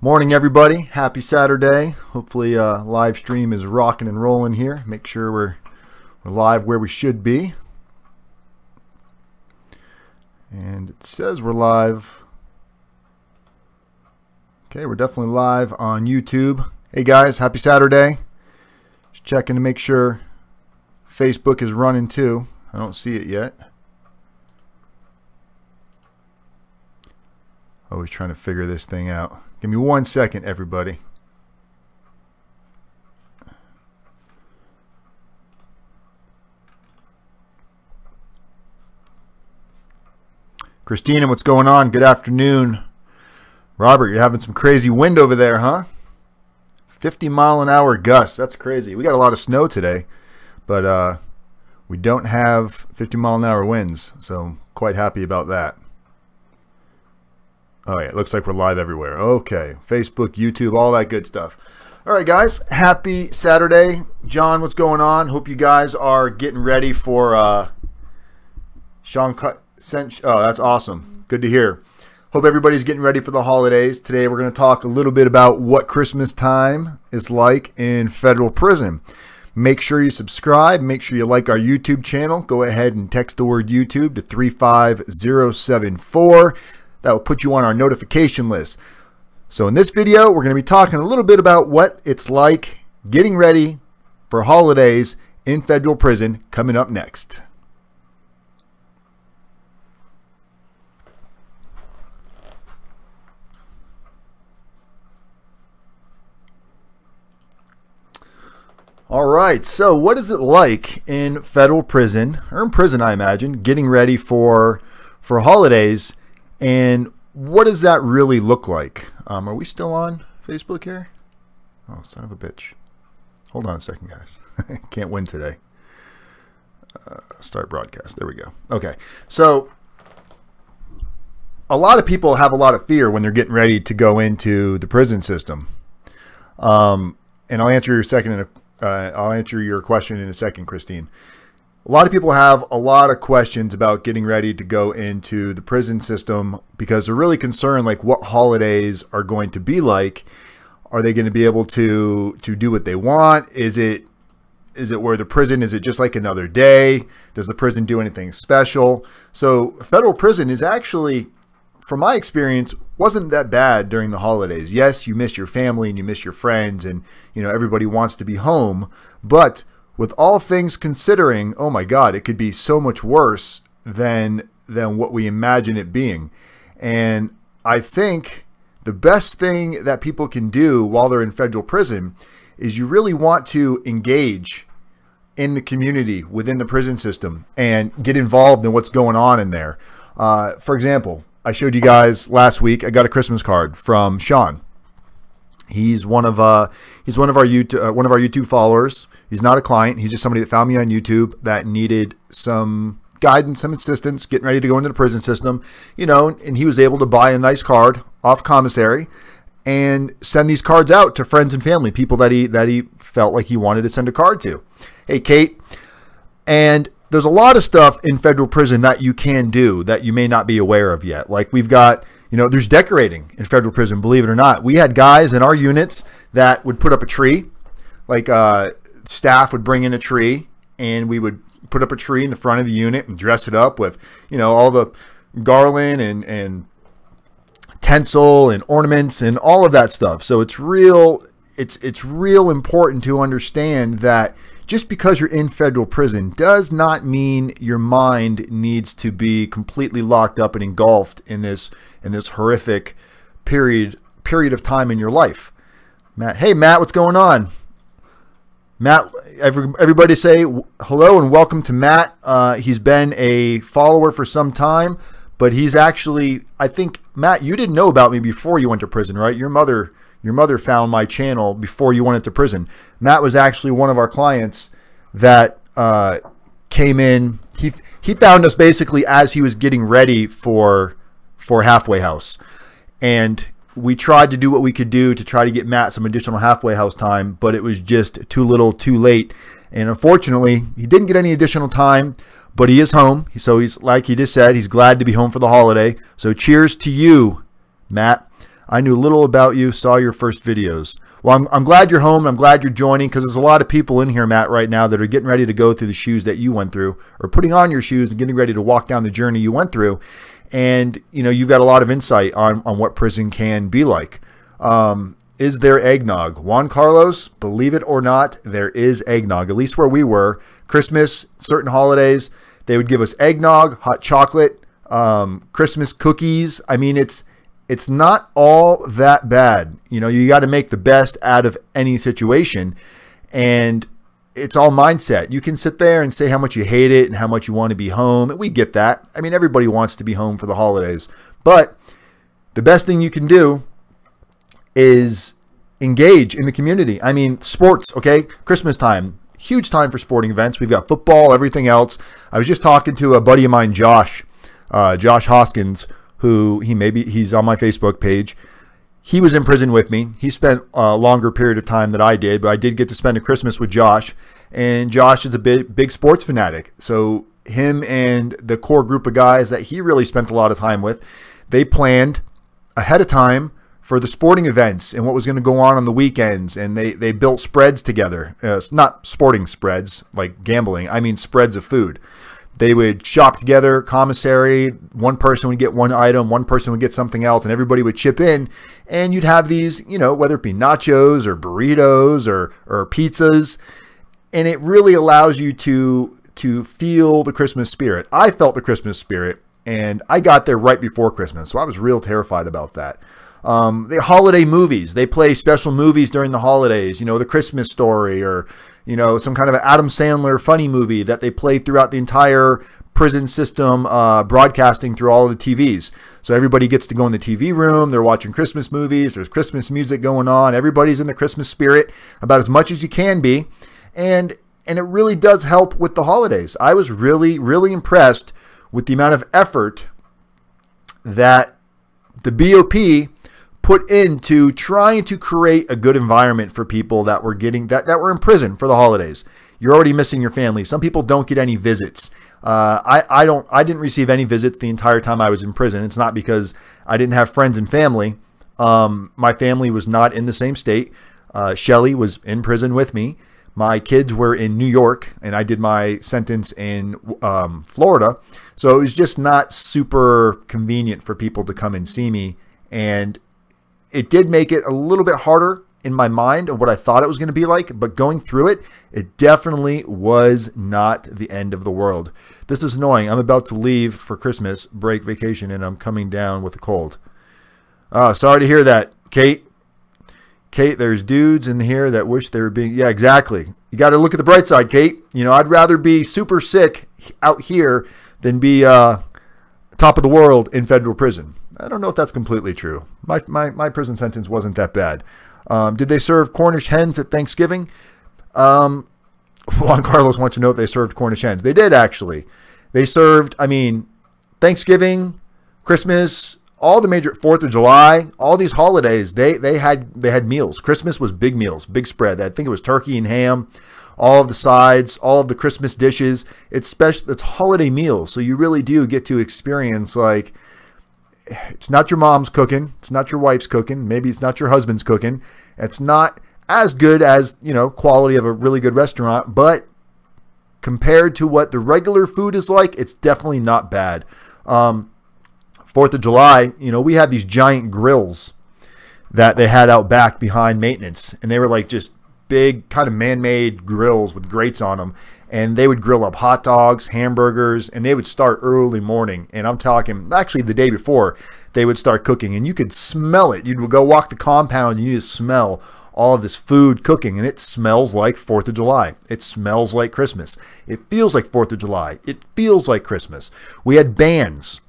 Morning, everybody. Happy Saturday. Hopefully live stream is rocking and rolling here. Make sure we're live where we should be. And it says we're live. Okay, we're definitely live on YouTube. Hey guys, happy Saturday. Just checking to make sure Facebook is running too. I don't see it yet. Always trying to figure this thing out. Give me 1 second, everybody. Christina, what's going on? Good afternoon. Robert, you're having some crazy wind over there, huh? 50-mile-an-hour gusts. That's crazy. We got a lot of snow today, but we don't have 50-mile-an-hour winds, so I'm quite happy about that. Oh, yeah, it looks like we're live everywhere. Okay, Facebook, YouTube, all that good stuff. All right, guys, happy Saturday. John, what's going on? Hope you guys are getting ready for Sean sent. Oh, that's awesome. Good to hear. Hope everybody's getting ready for the holidays. Today, we're going to talk a little bit about what Christmas time is like in federal prison. Make sure you subscribe. Make sure you like our YouTube channel. Go ahead and text the word YouTube to 35074. That will put you on our notification list. So in this video, we're going to be talking a little bit about what it's like getting ready for holidays in federal prison coming up next. All right, so what is it like in federal prison, or in prison, I imagine, getting ready for holidays? And what does that really look like? Are we still on Facebook here? Oh, son of a bitch. Hold on a second, guys. Can't win today. Start broadcast. There we go. Okay. So a lot of people have a lot of fear when they're getting ready to go into the prison system. And I'll answer your question in a second, Christine. A lot of people have a lot of questions about getting ready to go into the prison system because they're really concerned, like, what holidays are going to be like. Are they going to be able to do what they want? Is it where the prison, is it just like another day? Does the prison do anything special? So federal prison is actually, from my experience, wasn't that bad during the holidays. Yes, you miss your family and you miss your friends, and everybody wants to be home, but with all things considering, oh my God, it could be so much worse than what we imagine it being. And I think the best thing that people can do while they're in federal prison is you really want to engage in the community within the prison system and get involved in what's going on in there. For example, I showed you guys last week, I got a Christmas card from Sean. He's one of our YouTube followers. He's not a client. He's just somebody that found me on YouTube that needed some guidance, some assistance, getting ready to go into the prison system, and he was able to buy a nice card off commissary and send these cards out to friends and family, people that he felt like he wanted to send a card to. Hey, Kate. And there's a lot of stuff in federal prison that you can do that you may not be aware of yet. Like we've got, there's decorating in federal prison, believe it or not. We had guys in our units that would put up a tree, like staff would bring in a tree, and we would put up a tree in the front of the unit and dress it up with, all the garland and tinsel and ornaments and all of that stuff. So it's real important to understand that just because you're in federal prison does not mean your mind needs to be completely locked up and engulfed in this horrific period of time in your life. Matt, hey Matt, what's going on? Matt, everybody say hello and welcome to Matt. He's been a follower for some time, but he's actually, I think, Matt, you didn't know about me before you went to prison, right? Your mother found my channel before you went into prison. Matt was actually one of our clients that came in. He found us basically as he was getting ready for Halfway House. And we tried to do what we could do to try to get Matt some additional halfway house time, but it was just too little, too late. And unfortunately, he didn't get any additional time, but he is home. So he's, like he just said, he's glad to be home for the holiday. So cheers to you, Matt. I knew little about you, saw your first videos. Well, I'm glad you're home. I'm glad you're joining, because there's a lot of people in here, Matt, right now that are getting ready to go through the shoes that you went through, or putting on your shoes and getting ready to walk down the journey you went through. And, you know, you've got a lot of insight on what prison can be like. Is there eggnog? Juan Carlos, believe it or not, there is eggnog, at least where we were. Christmas, certain holidays, they would give us eggnog, hot chocolate, Christmas cookies. I mean, it's not all that bad. You know, you got to make the best out of any situation, and it's all mindset. You can sit there and say how much you hate it and how much you want to be home. We get that. I mean, everybody wants to be home for the holidays, but the best thing you can do is engage in the community. I mean, sports, okay? Christmas time, huge time for sporting events. We've got football, everything else. I was just talking to a buddy of mine, Josh Hoskins, who he's on my Facebook page. He was in prison with me. He spent a longer period of time than I did, but I did get to spend a Christmas with Josh. And Josh is a big sports fanatic. So him and the core group of guys that he really spent a lot of time with, they planned ahead of time for the sporting events and what was going to go on the weekends. And they built spreads together. Not sporting spreads like gambling. I mean spreads of food. They would shop together, commissary. One person would get one item, one person would get something else, and everybody would chip in. And you'd have these, you know, whether it be nachos or burritos or pizzas. And it really allows you to feel the Christmas spirit. I felt the Christmas spirit, and I got there right before Christmas, so I was real terrified about that. The holiday movies, they play special movies during the holidays, you know, the Christmas Story, or, you know, some kind of an Adam Sandler funny movie that they play throughout the entire prison system, broadcasting through all of the TVs. So everybody gets to go in the TV room, they're watching Christmas movies, there's Christmas music going on, everybody's in the Christmas spirit about as much as you can be. And it really does help with the holidays. I was really, really impressed with the amount of effort that the BOP put into trying to create a good environment for people that were that were in prison for the holidays. You're already missing your family. Some people don't get any visits. I didn't receive any visits the entire time I was in prison. It's not because I didn't have friends and family. My family was not in the same state. Shelly was in prison with me. My kids were in New York, and I did my sentence in Florida. So it was just not super convenient for people to come and see me. And it did make it a little bit harder in my mind of what I thought it was going to be like. But going through it, it definitely was not the end of the world. This is annoying. I'm about to leave for Christmas break vacation, and I'm coming down with a cold. Sorry to hear that, Kate. Kate, there's dudes in here that wish they were being... Yeah, exactly. You got to look at the bright side, Kate. You know, I'd rather be super sick out here than be top of the world in federal prison. I don't know if that's completely true. My prison sentence wasn't that bad. Did they serve Cornish hens at Thanksgiving? Juan Carlos wants to know if they served Cornish hens. They did, actually. They served, I mean, Thanksgiving, Christmas, all the major 4th of July, all these holidays, they had meals. Christmas was big meals, big spread. I think it was turkey and ham, all of the sides, all of the Christmas dishes. It's holiday meals, so you really do get to experience, like, it's not your mom's cooking, it's not your wife's cooking, maybe it's not your husband's cooking. It's not as good as, you know, quality of a really good restaurant, but compared to what the regular food is like, it's definitely not bad. 4th of July, you know, we had these giant grills that they had out back behind maintenance, and they were like just big kind of man-made grills with grates on them, and they would grill up hot dogs, hamburgers, and they would start early morning. And I'm talking, actually the day before, they would start cooking, and you could smell it. You'd go walk the compound, and you just smell all of this food cooking, and it smells like 4th of July. It smells like Christmas. It feels like 4th of July. It feels like Christmas. We had bands.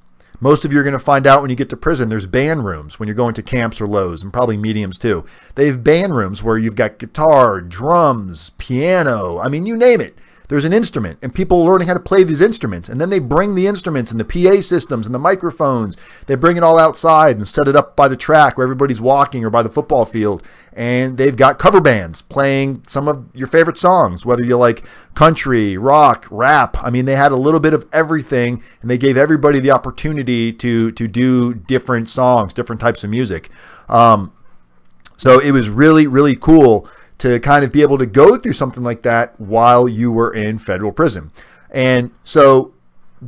Most of you are going to find out when you get to prison, there's band rooms when you're going to camps or lows, and probably mediums too. They have band rooms where you've got guitar, drums, piano. I mean, you name it. there's an instrument and people learning how to play these instruments. And then they bring the instruments and the PA systems and the microphones. They bring it all outside and set it up by the track where everybody's walking or by the football field. And they've got cover bands playing some of your favorite songs, whether you like country, rock, rap. I mean, they had a little bit of everything, and they gave everybody the opportunity to do different songs, different types of music. So it was really, really cool to kind of be able to go through something like that while you were in federal prison. And so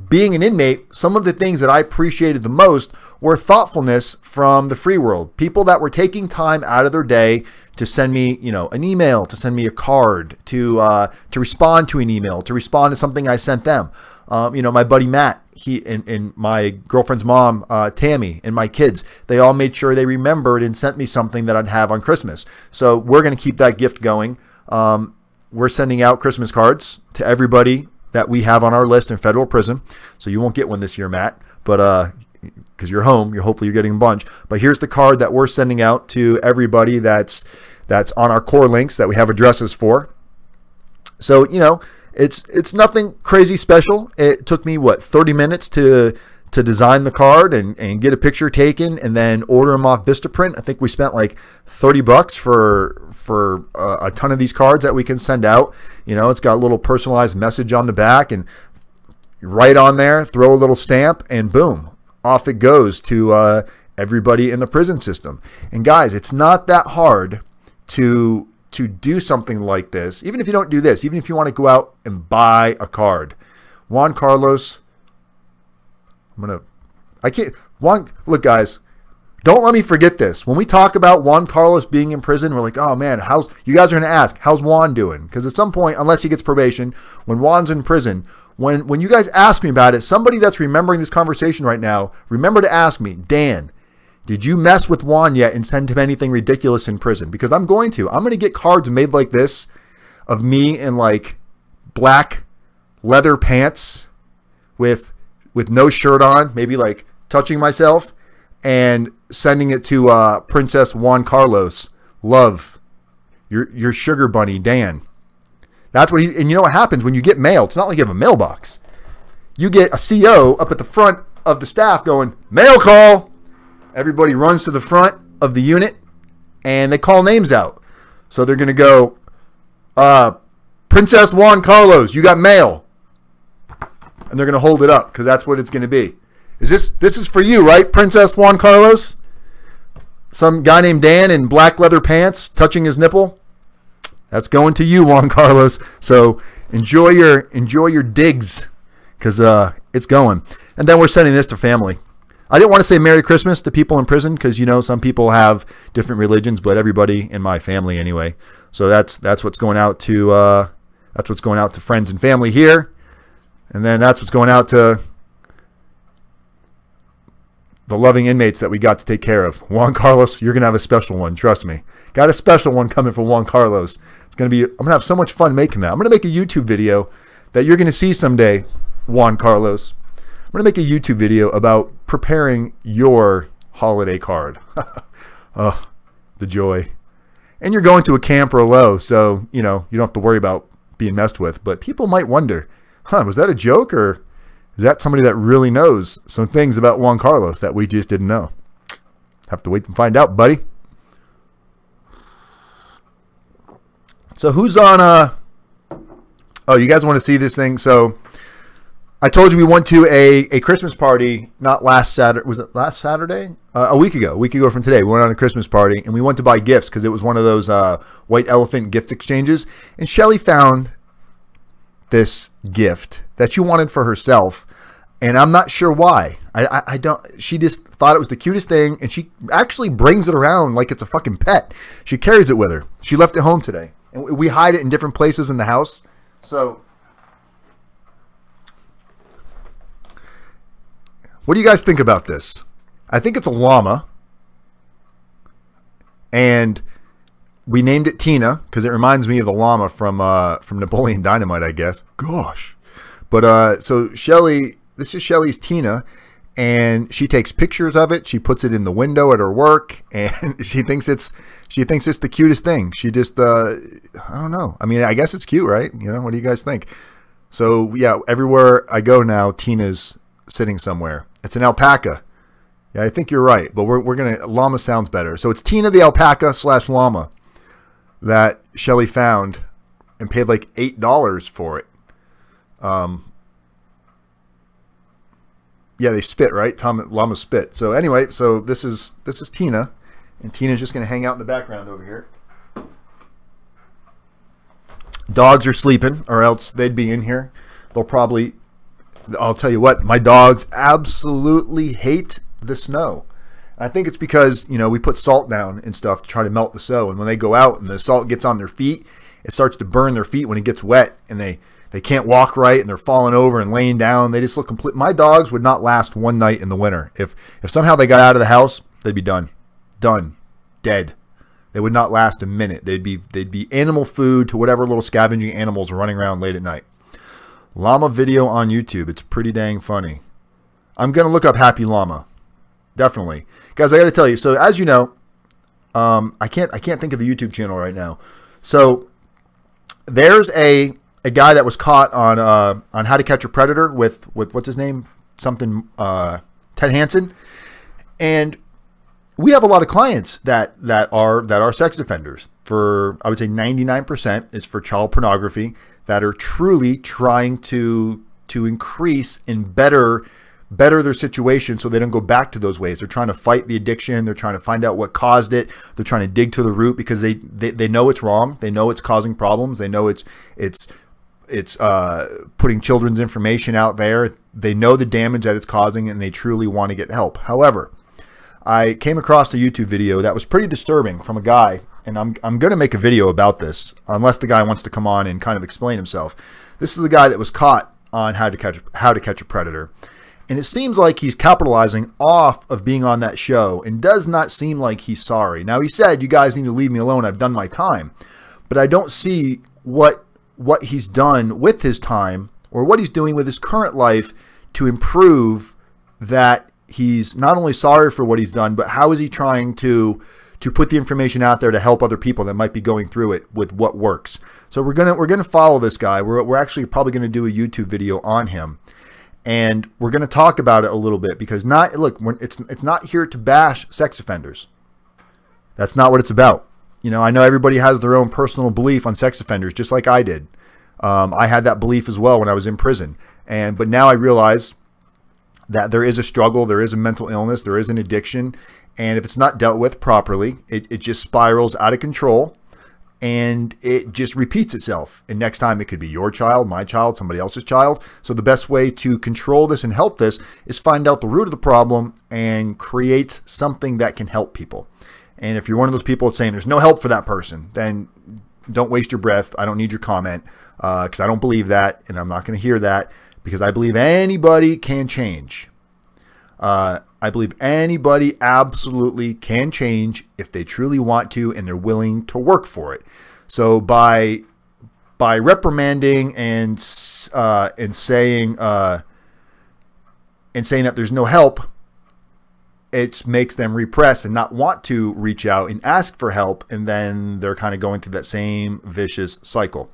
being an inmate, some of the things that I appreciated the most were thoughtfulness from the free world. People that were taking time out of their day to send me, you know, an email, to send me a card, to respond to an email, to respond to something I sent them. You know, my buddy Matt, he and my girlfriend's mom, Tammy, and my kids, they all made sure they remembered and sent me something that I'd have on Christmas. So we're going to keep that gift going. We're sending out Christmas cards to everybody that we have on our list in federal prison. So you won't get one this year, Matt, but because you're home, hopefully you're getting a bunch. But here's the card that we're sending out to everybody that's on our core links that we have addresses for. So, you know, it's nothing crazy special. It took me, what, 30 minutes to design the card and get a picture taken and then order them off Vistaprint. I think we spent like $30 for a ton of these cards that we can send out. You know, it's got a little personalized message on the back, and right on there, throw a little stamp, and boom, off it goes to everybody in the prison system. And guys, it's not that hard to do something like this. Even if you don't do this, even if you want to go out and buy a card. Juan Carlos, look guys, don't let me forget this. When we talk about Juan Carlos being in prison, we're like, oh man, you guys are going to ask, how's Juan doing? Because at some point, unless he gets probation, when Juan's in prison, when you guys ask me about it, somebody that's remembering this conversation right now, remember to ask me, Dan, did you mess with Juan yet and send him anything ridiculous in prison? Because I'm going to get cards made like this of me in like black leather pants with no shirt on, maybe like touching myself, and sending it to Princess Juan Carlos. Love, your sugar bunny, Dan. That's what and you know what happens when you get mail? It's not like you have a mailbox. You get a CO up at the front of the staff going, mail call. Everybody runs to the front of the unit and they call names out. So they're going to go, Princess Juan Carlos, you got mail. And they're going to hold it up because that's what it's going to be. This is for you, right, Princess Juan Carlos? Some guy named Dan in black leather pants touching his nipple? That's going to you, Juan Carlos. So enjoy your digs because it's going. And then we're sending this to family. I didn't want to say Merry Christmas to people in prison because, you know, some people have different religions, but everybody in my family anyway. So that's what's going out to friends and family here. And then that's what's going out to the loving inmates that we got to take care of. Juan Carlos, you're going to have a special one. Trust me. Got a special one coming for Juan Carlos. I'm going to have so much fun making that. I'm going to make a YouTube video that you're going to see someday, Juan Carlos. I'm going to make a YouTube video about preparing your holiday card. Oh, the joy. And you're going to a camp or low, so, you know, you don't have to worry about being messed with. But people might wonder, was that a joke, or is that somebody that really knows some things about Juan Carlos that we just didn't know? Have to wait and find out, buddy. So who's on, oh, you guys want to see this thing? So I told you we went to a Christmas party, not last Saturday. Was it last Saturday? A week ago from today. We went on a Christmas party, and we went to buy gifts because it was one of those white elephant gift exchanges. And Shelly found this gift that she wanted for herself, and I'm not sure why. I don't. She just thought it was the cutest thing, and she actually brings it around like it's a fucking pet. She carries it with her. She left it home today, and we hide it in different places in the house. So what do you guys think about this? I think it's a llama, and we named it Tina because it reminds me of the llama from Napoleon Dynamite, I guess. Gosh, but so Shelly, this is Shelly's Tina, and she takes pictures of it. She puts it in the window at her work, and she thinks it's the cutest thing. She just I don't know. I mean, I guess it's cute, right? You know, what do you guys think? So yeah, everywhere I go now, Tina's sitting somewhere. It's an alpaca. Yeah, I think you're right, but we're gonna, llama sounds better. So it's Tina the alpaca / llama that Shelly found and paid like $8 for it. Yeah, they spit, right? Llama spit. So anyway, so this is Tina, and Tina's just gonna hang out in the background over here. Dogs are sleeping, or else they'd be in here. They'll probably, I'll tell you what, my dogs absolutely hate the snow. I think it's because, you know, we put salt down and stuff to try to melt the snow, and when they go out and the salt gets on their feet, it starts to burn their feet when it gets wet, and they can't walk right, and they're falling over and laying down. They just look complete. My dogs would not last one night in the winter. If somehow they got out of the house, they'd be done, dead. They would not last a minute. They'd be animal food to whatever little scavenging animals are running around late at night. Llama video on YouTube. It's pretty dang funny. I'm gonna look up Happy Llama. Definitely, guys. I got to tell you. So as you know, I can't think of the YouTube channel right now. So there's a guy that was caught on How to Catch a Predator with what's his name? Something Ted Hansen. And we have a lot of clients that are sex offenders. For, I would say 99% is for child pornography, that are truly trying to increase and better their situation so they don't go back to those ways. They're trying to fight the addiction. They're trying to find out what caused it. They're trying to dig to the root because they know it's wrong. They know it's causing problems. They know it's putting children's information out there. They know the damage that it's causing, and they truly want to get help. However, I came across a YouTube video that was pretty disturbing from a guy, and I'm going to make a video about this unless the guy wants to come on and kind of explain himself. This is the guy that was caught on How to Catch a Predator. And it seems like he's capitalizing off of being on that show and does not seem like he's sorry. Now, he said, you guys need to leave me alone. I've done my time. But I don't see what he's done with his time or what he's doing with his current life to improve that he's not only sorry for what he's done, but how is he trying to put the information out there to help other people that might be going through it with what works. So we're gonna follow this guy. We're actually probably going to do a YouTube video on him. And we're going to talk about it a little bit because it's not here to bash sex offenders. That's not what it's about. You know, I know everybody has their own personal belief on sex offenders, just like I did. I had that belief as well when I was in prison. But now I realize that there is a struggle, there is a mental illness, there is an addiction. And if it's not dealt with properly, it just spirals out of control. And it just repeats itself. And next time it could be your child, my child, somebody else's child. So the best way to control this and help this is find out the root of the problem and create something that can help people. And if you're one of those people saying there's no help for that person, then don't waste your breath. I don't need your comment because I don't believe that. And I'm not going to hear that because I believe anybody can change. I believe anybody absolutely can change if they truly want to and they're willing to work for it. So by reprimanding and saying that there's no help, it makes them repress and not want to reach out and ask for help, and then they're kind of going through that same vicious cycle.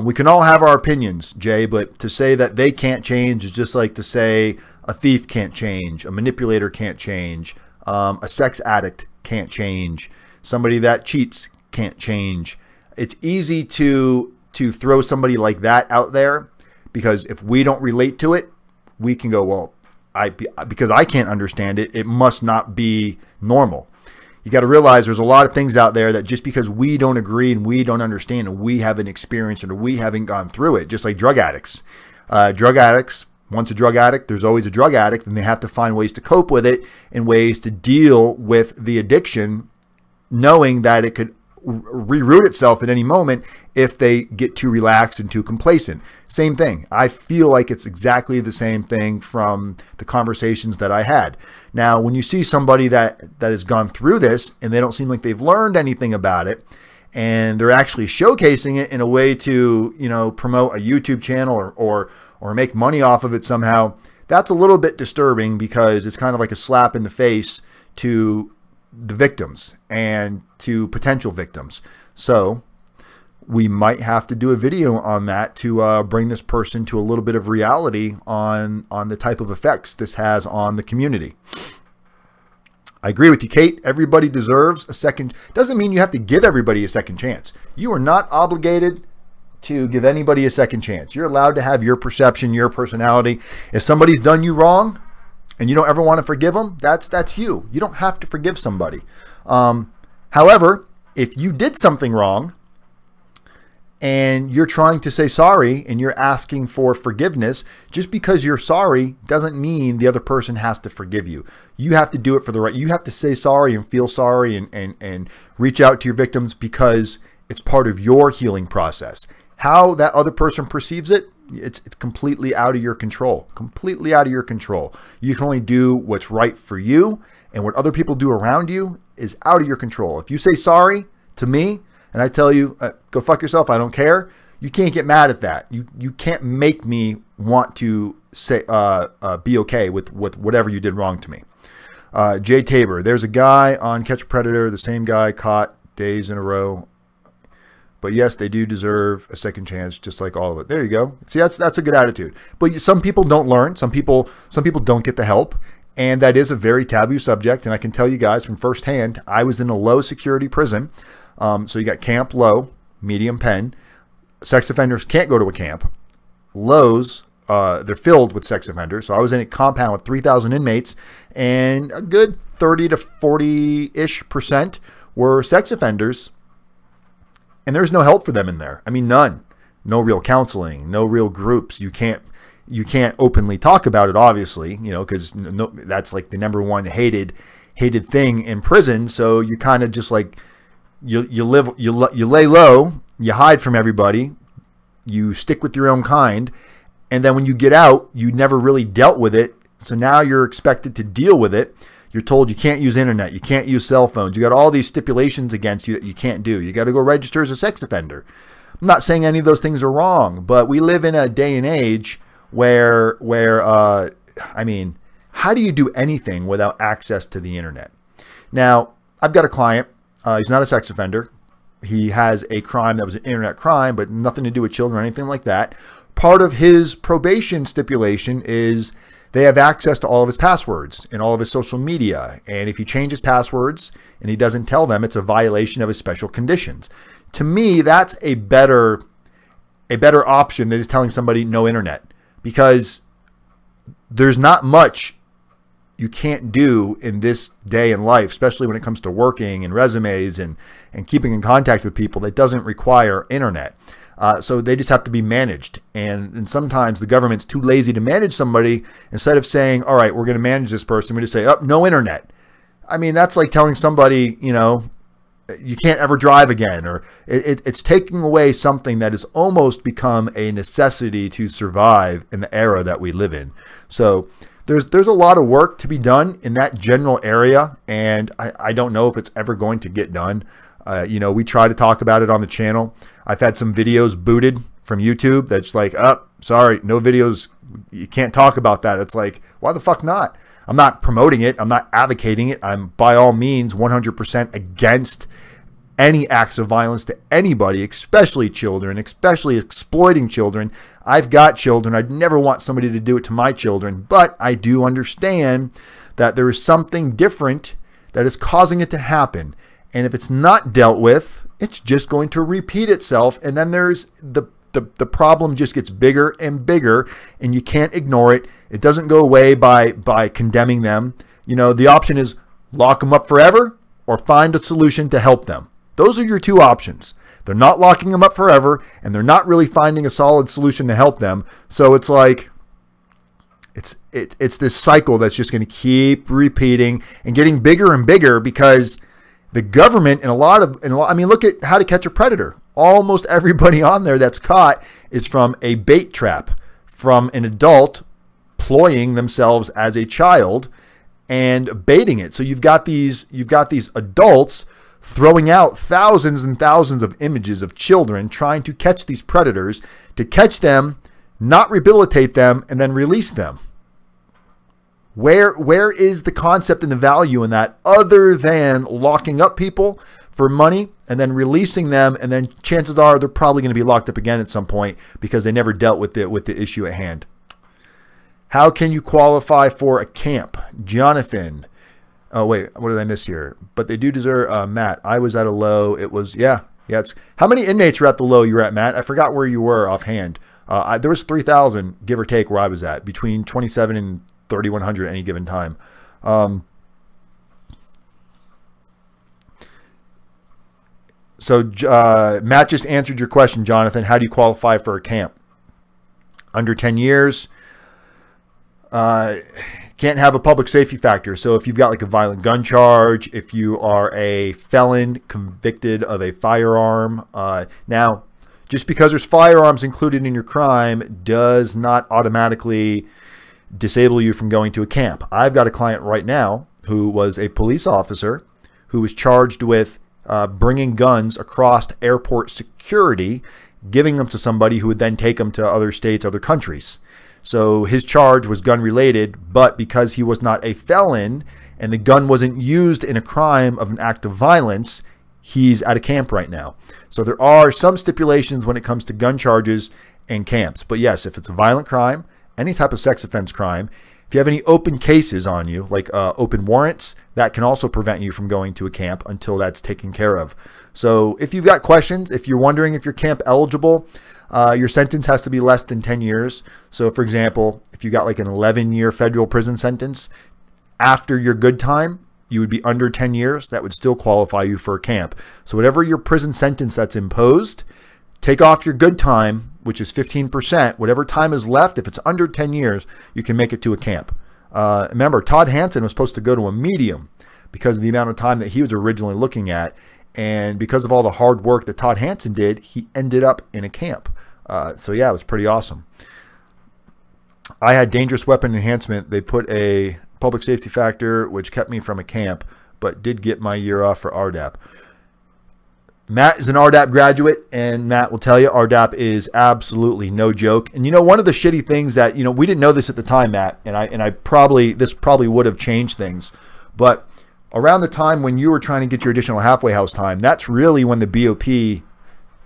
We can all have our opinions, Jay, but to say that they can't change is just like to say a thief can't change, a manipulator can't change, a sex addict can't change, somebody that cheats can't change. It's easy to throw somebody like that out there because if we don't relate to it, we can go, well, because I can't understand it, it must not be normal. You got to realize there's a lot of things out there that just because we don't agree and we don't understand and we haven't experienced it or we haven't gone through it, just like drug addicts. Drug addicts, once a drug addict, there's always a drug addict, and they have to find ways to cope with it and ways to deal with the addiction, knowing that it could reroute itself at any moment if they get too relaxed and too complacent. Same thing. I feel like it's exactly the same thing from the conversations that I had. Now, when you see somebody that has gone through this and they don't seem like they've learned anything about it, and they're actually showcasing it in a way to, you know, promote a YouTube channel or make money off of it somehow, that's a little bit disturbing because it's kind of like a slap in the face to the victims and to potential victims. So we might have to do a video on that to bring this person to a little bit of reality on the type of effects this has on the community. I agree with you, Kate. Everybody deserves a second. Doesn't mean you have to give everybody a second chance. You are not obligated to give anybody a second chance. You're allowed to have your perception, your personality. If somebody's done you wrong and you don't ever want to forgive them, that's you. You don't have to forgive somebody. However, if you did something wrong and you're trying to say sorry and you're asking for forgiveness, just because you're sorry doesn't mean the other person has to forgive you. You have to do it for the right. You have to say sorry and feel sorry and reach out to your victims because it's part of your healing process. How that other person perceives it, it's completely out of your control. Completely out of your control. You can only do what's right for you, and what other people do around you is out of your control. If you say sorry to me and I tell you, go fuck yourself, I don't care, you can't get mad at that. You can't make me want to say be okay with whatever you did wrong to me. Jay Tabor, there's a guy on Catch a Predator, the same guy caught days in a row. But yes, they do deserve a second chance, just like all of it. There you go. See, that's a good attitude. But some people don't learn. Some people don't get the help. And that is a very taboo subject. And I can tell you guys from firsthand, I was in a low security prison. So you got camp low, medium pen. Sex offenders can't go to a camp. Lows, they're filled with sex offenders. So I was in a compound with 3,000 inmates, and a good 30 to 40-ish% were sex offenders. And there's no help for them in there. I mean, none. No real counseling, no real groups. You can't openly talk about it, obviously, because that's like the #1 hated thing in prison. So you kind of just like you lay low, you hide from everybody, you stick with your own kind, and then when you get out, you never really dealt with it. So now you're expected to deal with it. You're told you can't use internet, you can't use cell phones. You got all these stipulations against you that you can't do. You got to go register as a sex offender. I'm not saying any of those things are wrong, but we live in a day and age where I mean, how do you do anything without access to the internet? Now, I've got a client. He's not a sex offender. He has a crime that was an internet crime, but nothing to do with children or anything like that. Part of his probation stipulation is they have access to all of his passwords and all of his social media. And if he changes passwords and he doesn't tell them, it's a violation of his special conditions. To me, that's a better option than just telling somebody no internet, because there's not much you can't do in this day in life, especially when it comes to working and resumes and keeping in contact with people, that doesn't require internet. So they just have to be managed. And sometimes the government's too lazy to manage somebody. Instead of saying, all right, we're going to manage this person, we just say, oh, no internet. I mean, that's like telling somebody, you can't ever drive again, or it's taking away something that has almost become a necessity to survive in the era that we live in. So there's a lot of work to be done in that general area, and I don't know if it's ever going to get done. We try to talk about it on the channel. I've had some videos booted from YouTube that's like, oh, sorry, no videos, you can't talk about that. It's like, why the fuck not? I'm not promoting it. I'm not advocating it. I'm by all means 100% against any acts of violence to anybody, especially children, especially exploiting children. I've got children. I'd never want somebody to do it to my children, but I do understand that there is something different that is causing it to happen. And if it's not dealt with, it's just going to repeat itself. And then there's the problem just gets bigger and bigger, and you can't ignore it. It doesn't go away by condemning them. The option is lock them up forever or find a solution to help them. Those are your two options. They're not locking them up forever, and they're not really finding a solid solution to help them. So it's like, it's this cycle that's just going to keep repeating and getting bigger and bigger, because the government I mean, look at How to Catch a Predator. Almost everybody on there that's caught is from a bait trap, from an adult ploying themselves as a child and baiting it. So you've got these adults throwing out thousands and thousands of images of children trying to catch these predators, to catch them, not rehabilitate them, and then release them. Where is the concept and the value in that, other than locking up people for money and then releasing them, and then chances are they're probably going to be locked up again at some point because they never dealt with the issue at hand. How can you qualify for a camp? Jonathan. Oh, wait, what did I miss here? But they do deserve, Matt, I was at a low. It was, yeah. It's, how many inmates were at the low you were at, Matt? I forgot where you were offhand. There was 3,000, give or take, where I was at, between 27 and 3,100 at any given time. So Matt just answered your question, Jonathan. How do you qualify for a camp? Under 10 years. Can't have a public safety factor. So if you've got like a violent gun charge, if you are a felon convicted of a firearm, now just because there's firearms included in your crime does not automatically disable you from going to a camp. I've got a client right now who was a police officer who was charged with bringing guns across airport security, giving them to somebody who would then take them to other states, other countries. So his charge was gun related, but because he was not a felon and the gun wasn't used in a crime of an act of violence, he's at a camp right now. So there are some stipulations when it comes to gun charges and camps. But yes, if it's a violent crime, any type of sex offense crime, if you have any open cases on you, like open warrants, that can also prevent you from going to a camp until that's taken care of. So if you've got questions, if you're wondering if you're camp eligible, your sentence has to be less than 10 years. So for example, if you got like an 11-year federal prison sentence, after your good time, you would be under 10 years. That would still qualify you for a camp. So whatever your prison sentence that's imposed, take off your good time, which is 15%. Whatever time is left, if it's under 10 years, you can make it to a camp. Remember, Todd Hansen was supposed to go to a medium because of the amount of time that he was originally looking at. And because of all the hard work that Todd Hansen did, he ended up in a camp. So yeah, it was pretty awesome. I had dangerous weapon enhancement. They put a public safety factor, which kept me from a camp, but did get my year off for RDAP. Matt is an RDAP graduate, and Matt will tell you RDAP is absolutely no joke. And you know, one of the shitty things that, you know, we didn't know this at the time, Matt, and this probably would have changed things, but around the time when you were trying to get your additional halfway house time, that's really when the BOP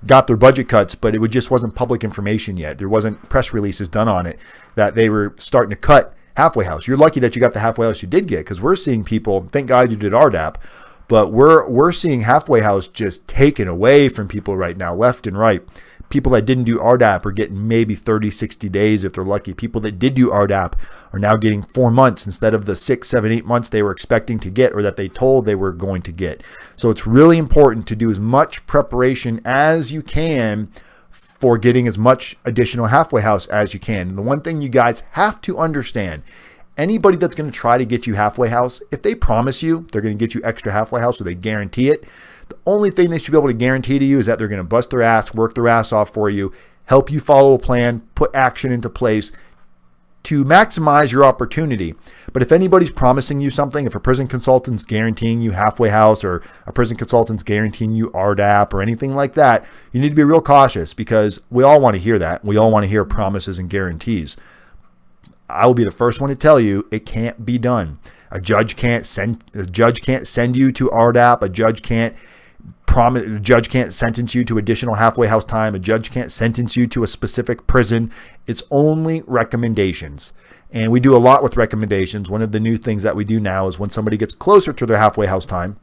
got their budget cuts, but it just wasn't public information yet. There wasn't press releases done on it that they were starting to cut halfway house. You're lucky that you got the halfway house you did get, because we're seeing people, thank God you did RDAP, but we're seeing halfway house just taken away from people right now, left and right. People that didn't do RDAP are getting maybe 30, 60 days if they're lucky. People that did do RDAP are now getting 4 months instead of the 6, 7, 8 months they were expecting to get or that they told they were going to get. So it's really important to do as much preparation as you can for getting as much additional halfway house as you can. And the one thing you guys have to understand, anybody that's going to try to get you halfway house, if they promise you they're going to get you extra halfway house or they guarantee it, the only thing they should be able to guarantee to you is that they're going to bust their ass, work their ass off for you, help you follow a plan, put action into place to maximize your opportunity. But if anybody's promising you something, if a prison consultant's guaranteeing you halfway house or a prison consultant's guaranteeing you RDAP or anything like that, you need to be real cautious, because we all want to hear that. We all want to hear promises and guarantees. I will be the first one to tell you it can't be done. A judge can't send you to RDAP. A judge can't sentence you to additional halfway house time. A judge can't sentence you to a specific prison. It's only recommendations. And we do a lot with recommendations. One of the new things that we do now is when somebody gets closer to their halfway house time,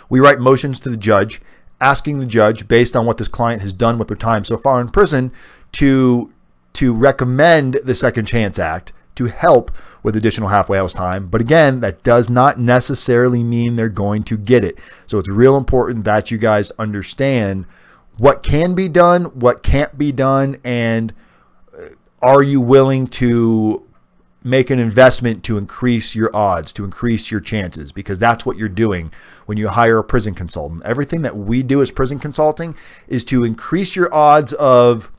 we write motions to the judge, asking the judge, based on what this client has done with their time so far in prison, to recommend the Second Chance Act to help with additional halfway house time. But again, that does not necessarily mean they're going to get it. So it's real important that you guys understand what can be done, what can't be done, and are you willing to make an investment to increase your odds, to increase your chances, because that's what you're doing when you hire a prison consultant. Everything that we do as prison consulting is to increase your odds of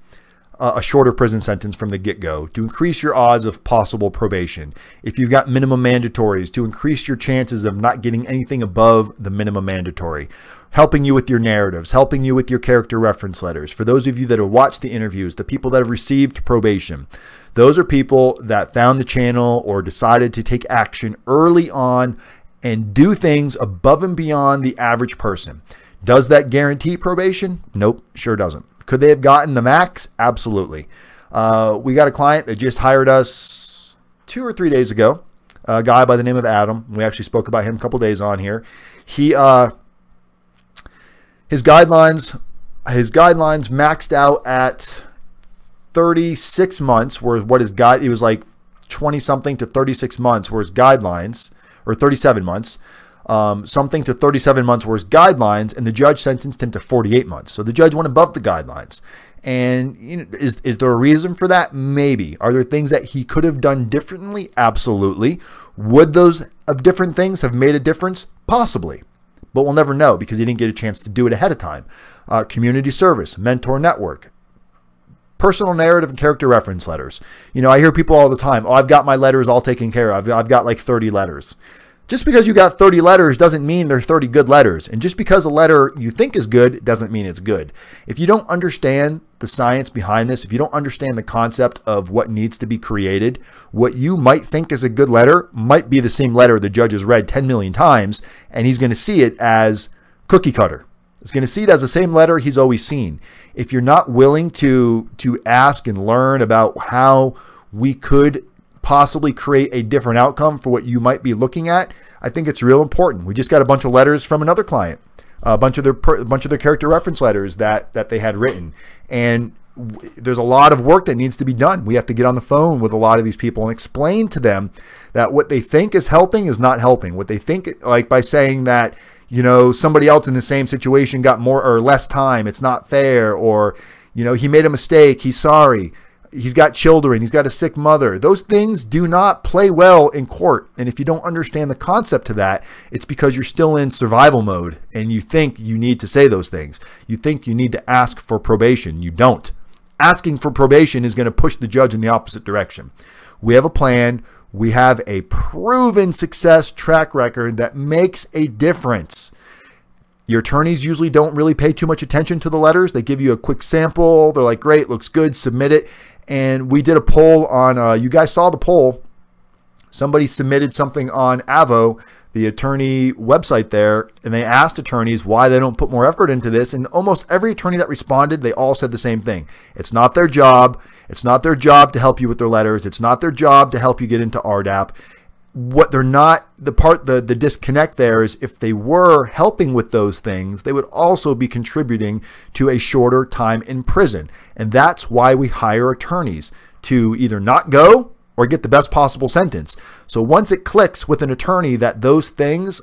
a shorter prison sentence from the get-go, to increase your odds of possible probation. If you've got minimum mandatories, to increase your chances of not getting anything above the minimum mandatory. Helping you with your narratives, helping you with your character reference letters. For those of you that have watched the interviews, the people that have received probation, those are people that found the channel or decided to take action early on and do things above and beyond the average person. Does that guarantee probation? Nope, sure doesn't. Could they have gotten the max? Absolutely. We got a client that just hired us 2 or 3 days ago, a guy by the name of Adam. We actually spoke about him a couple days on here. His guidelines maxed out at 36 months, whereas what his guide, it was like 20 something to 36 months, whereas guidelines, or 37 months, something to 37 months were his guidelines, and the judge sentenced him to 48 months. So the judge went above the guidelines. And you know, is there a reason for that? Maybe. Are there things that he could have done differently? Absolutely. Would those of different things have made a difference? Possibly. But we'll never know because he didn't get a chance to do it ahead of time. Community service, mentor network, personal narrative and character reference letters. You know, I hear people all the time, oh, I've got my letters all taken care of. I've got like 30 letters. Just because you got 30 letters doesn't mean they're 30 good letters. And just because a letter you think is good doesn't mean it's good. If you don't understand the science behind this, if you don't understand the concept of what needs to be created, what you might think is a good letter might be the same letter the judge has read 10 million times, and he's going to see it as cookie cutter. He's going to see it as the same letter he's always seen. If you're not willing to ask and learn about how we could possibly create a different outcome for what you might be looking at, I think it's real important. We just got a bunch of letters from another client, a bunch of their character reference letters that they had written, and there's a lot of work that needs to be done. We have to get on the phone with a lot of these people and explain to them that what they think is helping is not helping. What they think, like by saying that, you know, somebody else in the same situation got more or less time, it's not fair, or, you know, he made a mistake, he's sorry. He's got children, he's got a sick mother. Those things do not play well in court. And if you don't understand the concept to that, it's because you're still in survival mode and you think you need to say those things. You think you need to ask for probation. You don't. Asking for probation is going to push the judge in the opposite direction. We have a plan. We have a proven success track record that makes a difference. Your attorneys usually don't really pay too much attention to the letters. They give you a quick sample. They're like, great, looks good, submit it. And we did a poll on, you guys saw the poll. Somebody submitted something on Avo, the attorney website there, and they asked attorneys why they don't put more effort into this. And almost every attorney that responded, they all said the same thing. It's not their job. It's not their job to help you with their letters. It's not their job to help you get into RDAP. What they're not, the disconnect there is if they were helping with those things, they would also be contributing to a shorter time in prison. And that's why we hire attorneys, to either not go or get the best possible sentence. So once it clicks with an attorney that those things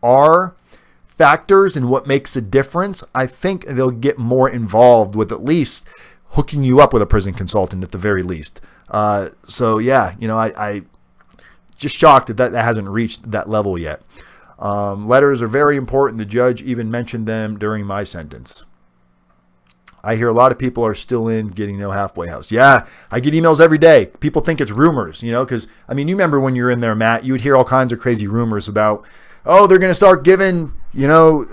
are factors in what makes a difference, I think they'll get more involved with at least hooking you up with a prison consultant at the very least. So yeah, you know, I just shocked that hasn't reached that level yet. Letters are very important. The judge even mentioned them during my sentence. I hear a lot of people are still in getting no halfway house. Yeah, I get emails every day. People think it's rumors, you know, because, I mean, you remember when you were in there, Matt, you would hear all kinds of crazy rumors about, oh, they're going to start giving, you know,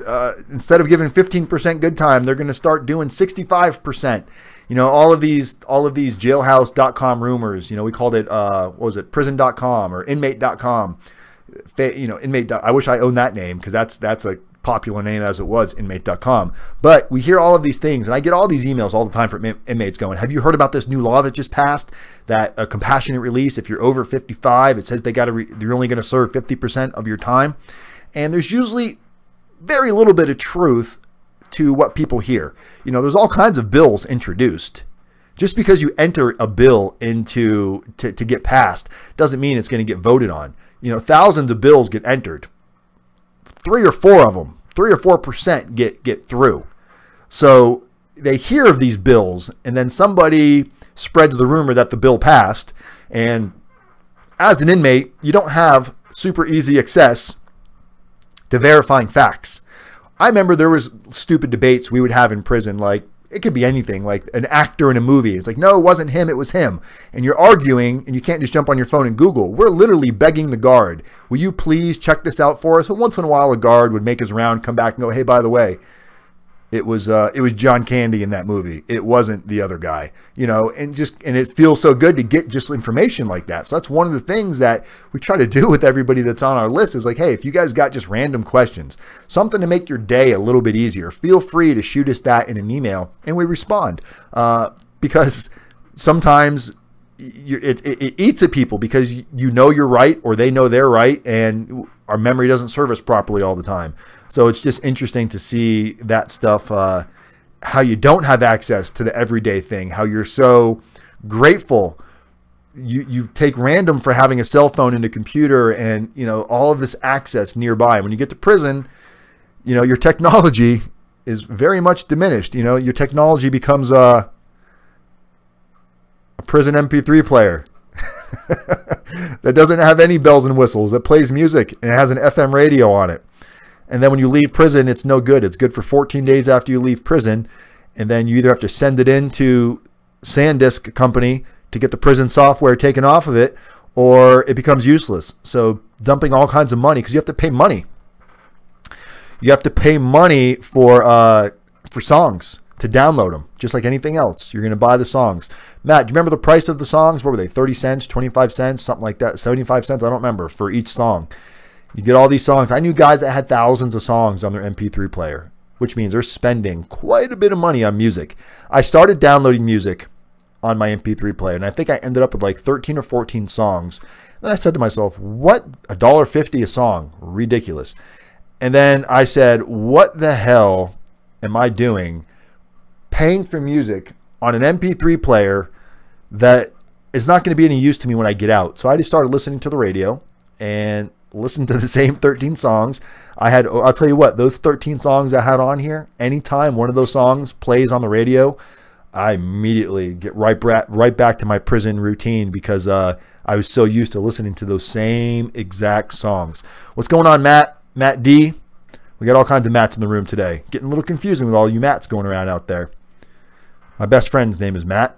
instead of giving 15% good time, they're going to start doing 65%. You know, all of these jailhouse.com rumors, you know, we called it, what was it, prison.com or inmate.com. You know, inmate. I wish I owned that name because that's a popular name as it was, inmate.com. But we hear all of these things, and I get all these emails all the time from inmates going, have you heard about this new law that just passed, that a compassionate release, if you're over 55, it says you're only going to serve 50% of your time. And there's usually very little bit of truth to what people hear. You know, there's all kinds of bills introduced. Just because you enter a bill to get passed doesn't mean it's going to get voted on. You know, thousands of bills get entered. 3 or 4 of them, 3 or 4% get through. So they hear of these bills, and then somebody spreads the rumor that the bill passed. And as an inmate, you don't have super easy access to verifying facts. I remember there was stupid debates we would have in prison, like it could be anything, like an actor in a movie. It's like, no, it wasn't him, it was him. And you're arguing, and you can't just jump on your phone and Google. We're literally begging the guard, will you please check this out for us? And once in a while, a guard would make his round, come back and go, hey, by the way, It was John Candy in that movie. It wasn't the other guy, you know, and it feels so good to get just information like that. So that's one of the things that we try to do with everybody that's on our list is like, hey, if you guys got just random questions, something to make your day a little bit easier, feel free to shoot us that in an email and we respond. Because sometimes it eats at people because you know you're right or they know they're right, and our memory doesn't serve us properly all the time. So it's just interesting to see that stuff, how you don't have access to the everyday thing, how you're so grateful. You take random for having a cell phone and a computer and, you know, all of this access nearby. When you get to prison, you know, your technology is very much diminished. You know, your technology becomes a prison MP3 player that doesn't have any bells and whistles, that plays music and it has an FM radio on it. And then when you leave prison, it's no good. It's good for 14 days after you leave prison. And then you either have to send it into SanDisk company to get the prison software taken off of it, or it becomes useless. So dumping all kinds of money, because you have to pay money. You have to pay money for songs to download them, just like anything else. You're going to buy the songs. Matt, do you remember the price of the songs? What were they, 30 cents, 25 cents, something like that, 75 cents? I don't remember, for each song. You get all these songs. I knew guys that had thousands of songs on their MP3 player, which means they're spending quite a bit of money on music. I started downloading music on my MP3 player, and I think I ended up with like 13 or 14 songs. Then I said to myself, what, $1.50 a song? Ridiculous. And then I said, what the hell am I doing paying for music on an MP3 player that is not going to be any use to me when I get out? So I just started listening to the radio and listened to the same 13 songs. I'll tell you what, those 13 songs I had on here, anytime one of those songs plays on the radio, I immediately get right back to my prison routine, because I was so used to listening to those same exact songs. What's going on, Matt? Matt D? We got all kinds of Matts in the room today. Getting a little confusing with all you Matts going around out there. My best friend's name is Matt.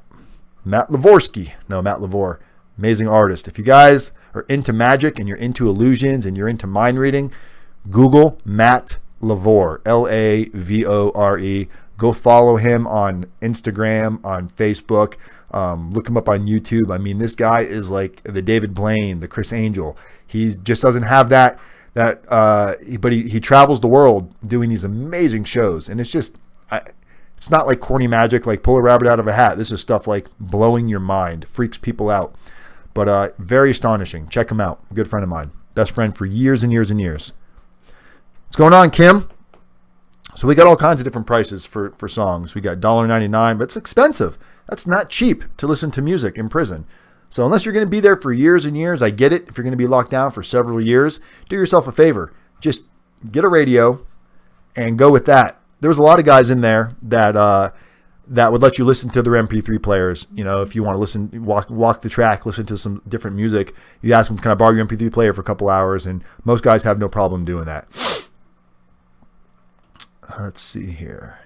Matt Lavorsky. No, Matt Lavore. Amazing artist. If you guys are into magic and you're into illusions and you're into mind reading, Google Matt Lavore. Lavore. Go follow him on Instagram, on Facebook. Look him up on YouTube. I mean, this guy is like the David Blaine, the Chris Angel. He just doesn't have that, but he travels the world doing these amazing shows. And it's just, it's not like corny magic, like pull a rabbit out of a hat. This is stuff like blowing your mind, freaks people out. But very astonishing. Check him out. A good friend of mine. Best friend for years and years and years. What's going on, Kim? So we got all kinds of different prices for songs. We got $1.99, but it's expensive. That's not cheap to listen to music in prison. So unless you're going to be there for years and years, I get it. If you're going to be locked down for several years, do yourself a favor. Just get a radio and go with that. There was a lot of guys in there that would let you listen to their MP3 players. You know, if you want to listen, walk the track, listen to some different music, you ask them, can I borrow your MP3 player for a couple hours? And most guys have no problem doing that. Let's see here.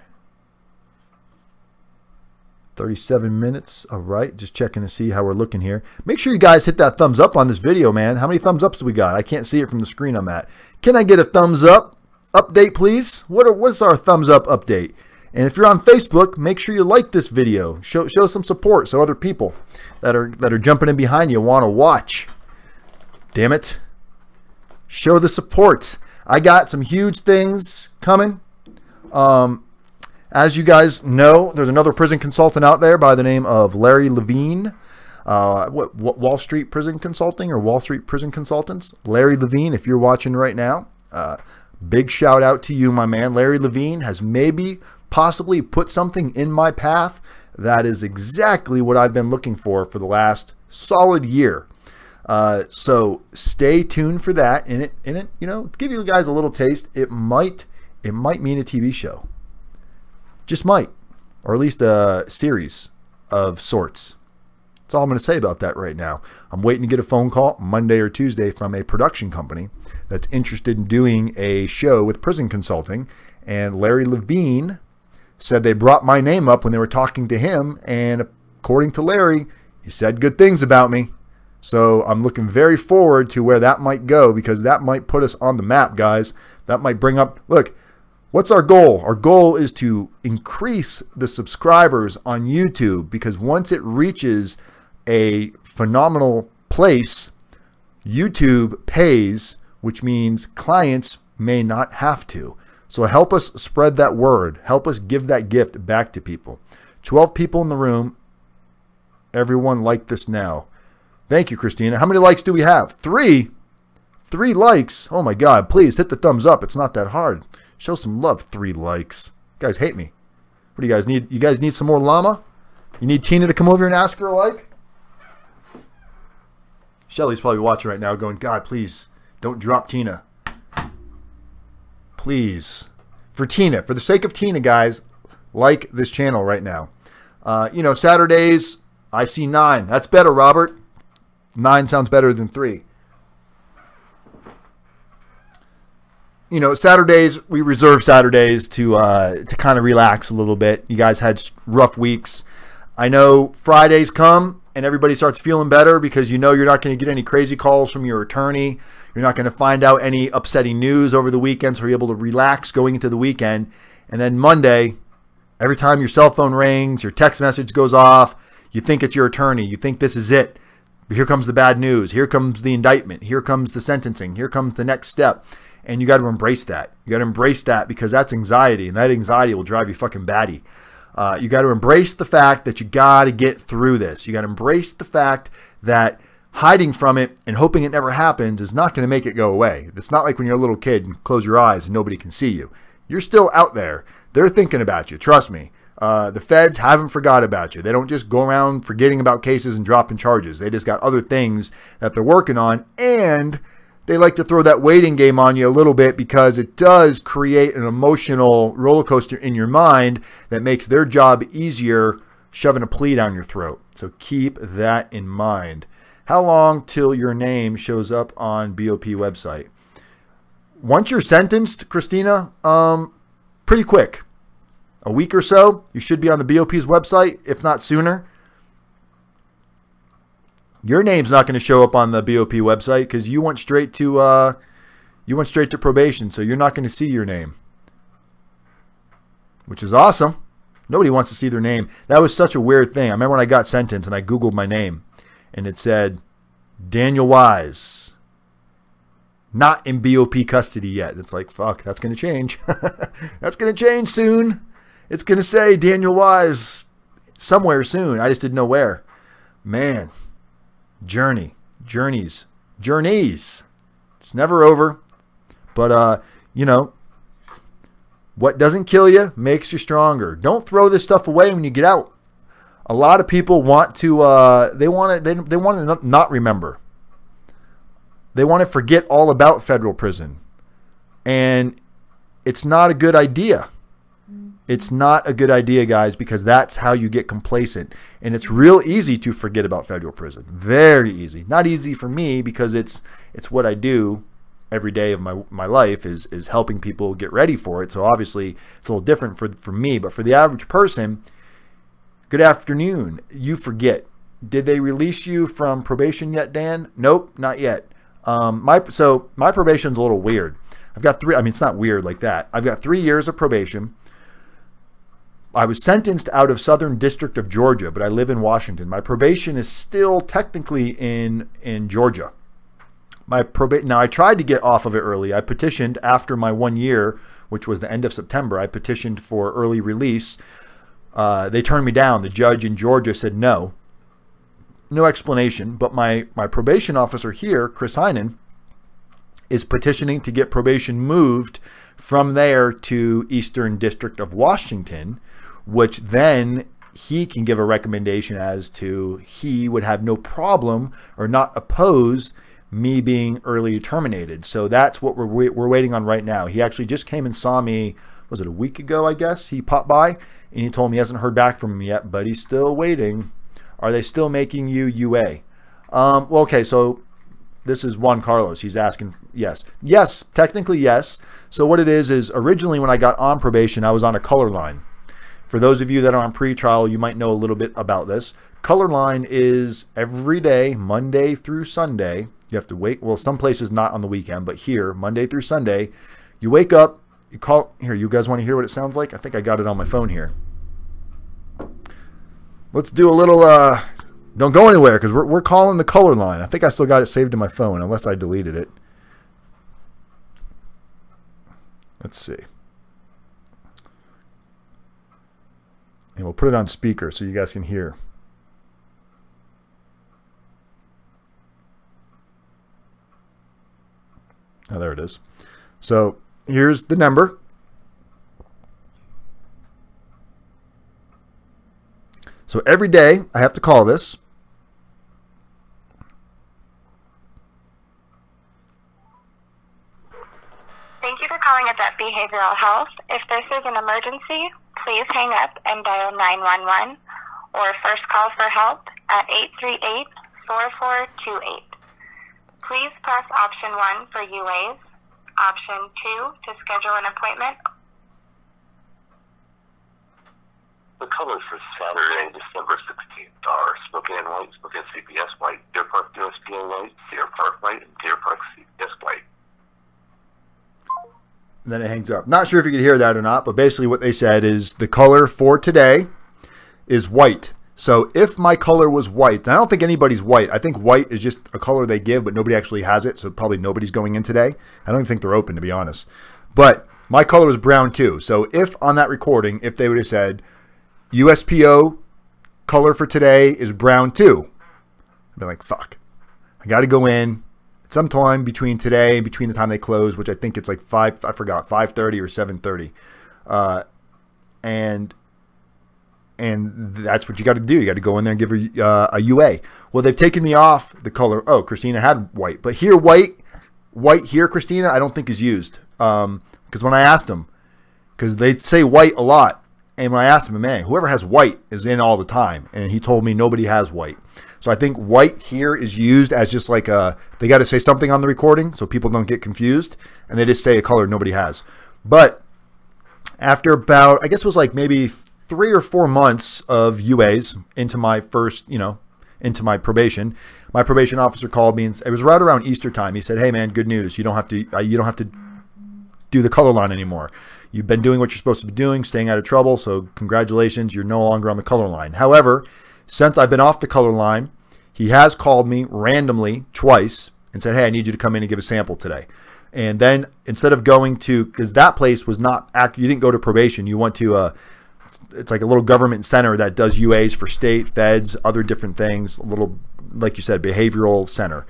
37 minutes. All right. Just checking to see how we're looking here. Make sure you guys hit that thumbs up on this video, man. How many thumbs ups do we got? I can't see it from the screen I'm at. Can I get a thumbs up update, please? What's our thumbs up update? And if you're on Facebook, make sure you like this video. Show some support so other people that are jumping in behind you want to watch. Damn it. Show the support. I got some huge things coming. As you guys know, there's another prison consultant out there by the name of Larry Levine. What Wall Street Prison Consulting or Wall Street Prison Consultants? Larry Levine, if you're watching right now, big shout out to you, my man. Larry Levine has possibly put something in my path that is exactly what I've been looking for the last solid year. So stay tuned for that. In it, you know, to give you guys a little taste, it might mean a TV show. Just might, or at least a series of sorts. That's all I'm going to say about that right now. I'm waiting to get a phone call Monday or Tuesday from a production company that's interested in doing a show with prison consulting. And Larry Levine said they brought my name up when they were talking to him. And according to Larry, he said good things about me. So I'm looking very forward to where that might go, because that might put us on the map, guys. That might bring up, look, What's our goal? Our goal is to increase the subscribers on YouTube, because once it reaches a phenomenal place, YouTube pays, which means clients may not have to. So help us spread that word. Help us give that gift back to people. 12 people in the room. Everyone like this now. Thank you, Christina. How many likes do we have? 3? 3 likes. Oh my God, please hit the thumbs up. It's not that hard. Show some love. 3 likes. You guys hate me. What do you guys need? You guys need some more llama? You need Tina to come over here and ask her a like? Shelly's probably watching right now going, God, please don't drop Tina. Please. For Tina, for the sake of Tina, guys, like this channel right now. You know, Saturdays, I see 9. That's better, Robert. 9 sounds better than 3. You know, Saturdays, we reserve Saturdays to kind of relax a little bit. You guys had rough weeks. I know Fridays come and everybody starts feeling better because you know you're not going to get any crazy calls from your attorney. You're not going to find out any upsetting news over the weekend, so you're able to relax going into the weekend. And then Monday, every time your cell phone rings, your text message goes off, you think it's your attorney. You think this is it. Here comes the bad news. Here comes the indictment. Here comes the sentencing. Here comes the next step. And you got to embrace that. You got to embrace that because that's anxiety, and that anxiety will drive you fucking batty. You got to embrace the fact that you got to get through this. You got to embrace the fact that hiding from it and hoping it never happens is not going to make it go away. It's not like when you're a little kid and close your eyes and nobody can see you. You're still out there. They're thinking about you. Trust me. The feds haven't forgot about you. They don't just go around forgetting about cases and dropping charges. They just got other things that they're working on, and they like to throw that waiting game on you a little bit because it does create an emotional roller coaster in your mind that makes their job easier shoving a plea down your throat. So keep that in mind. How long till your name shows up on BOP website? Once you're sentenced, Christina, pretty quick. A week or so, you should be on the BOP's website, if not sooner. Your name's not going to show up on the BOP website because you went straight to probation, so you're not going to see your name, which is awesome. Nobody wants to see their name. That was such a weird thing. I remember when I got sentenced and I Googled my name, and it said Daniel Wise, not in BOP custody yet. It's like, fuck, that's going to change. That's going to change soon. It's going to say Daniel Wise somewhere soon. I just didn't know where. Man. Journeys. It's never over. But, you know, what doesn't kill you makes you stronger. Don't throw this stuff away when you get out. A lot of people want to, they want to not remember. They want to forget all about federal prison. And it's not a good idea. It's not a good idea, guys, because that's how you get complacent. And it's real easy to forget about federal prison. Very easy. Not easy for me because it's what I do every day of my life is helping people get ready for it. So obviously it's a little different for me. But for the average person, good afternoon. You forget. Did they release you from probation yet, Dan? Nope, not yet. My probation's a little weird. I've got 3. I mean, it's not weird like that. I've got 3 years of probation. I was sentenced out of Southern District of Georgia, but I live in Washington. My probation is still technically in Georgia. Now, I tried to get off of it early. I petitioned after my 1 year, which was the end of September. I petitioned for early release. They turned me down. The judge in Georgia said no. No explanation. But my probation officer here, Chris Heinen, is petitioning to get probation moved from there to Eastern District of Washington, which then he can give a recommendation as to he would have no problem or not oppose me being early terminated. So that's what we're waiting on right now. He actually just came and saw me, was it a week ago, I guess? He popped by and he told me he hasn't heard back from him yet, but he's still waiting. Are they still making you UA? Well, okay, so this is Juan Carlos. He's asking, yes. Yes, technically yes. So what it is originally when I got on probation, I was on a color line. For those of you that are on pretrial, you might know a little bit about this. Color line is every day, Monday through Sunday. You have to wait. Well, some places not on the weekend, but here, Monday through Sunday, you wake up, you call here. You guys want to hear what it sounds like? I think I got it on my phone here. Let's do a little. Don't go anywhere because we're calling the color line. I think I still got it saved in my phone unless I deleted it. Let's see. And we'll put it on speaker so you guys can hear. Oh, there it is. So here's the number. So every day I have to call this. Thank you for calling RDAP Behavioral Health. If this is an emergency, please hang up and dial 911 or first call for help at 838-4428. Please press option 1 for UAs, option 2 to schedule an appointment. The colors for Saturday, December 16th are Spokane White, Spokane CPS White, Deer Park USDA White, Deer Park White, and Deer Park CPS White. And then it hangs up. Not sure if you could hear that or not, but basically what they said is the color for today is white. So if my color was white, and I don't think anybody's white. I think white is just a color they give, but nobody actually has it. So probably nobody's going in today. I don't even think they're open, to be honest. But my color was brown too. So if on that recording, if they would have said USPO color for today is brown too, I'd be like, fuck. I got to go in sometime between today and between the time they close, which I think it's like 5:30 or 7:30. And that's what you got to do. You got to go in there and give her a UA. Well, they've taken me off the color. Oh, Christina had white. But here, white here, Christina, I don't think is used. Because when I asked them, because they'd say white a lot. And when I asked him, man, whoever has white is in all the time. And he told me nobody has white. So I think white here is used as just like they got to say something on the recording so people don't get confused. And they just say a color nobody has. But after about, I guess it was like maybe 3 or 4 months of UAs into my first, into my probation officer called me, and it was right around Easter time. He said, hey man, good news. You don't have to do the color line anymore. You've been doing what you're supposed to be doing, staying out of trouble. So congratulations, you're no longer on the color line. However, since I've been off the color line, he has called me randomly twice and said, hey, I need you to come in and give a sample today. And then instead of going to, because that place was not, you didn't go to probation. You went to it's like a little government center that does UAs for state, feds, other different things, a little, like you said, behavioral center.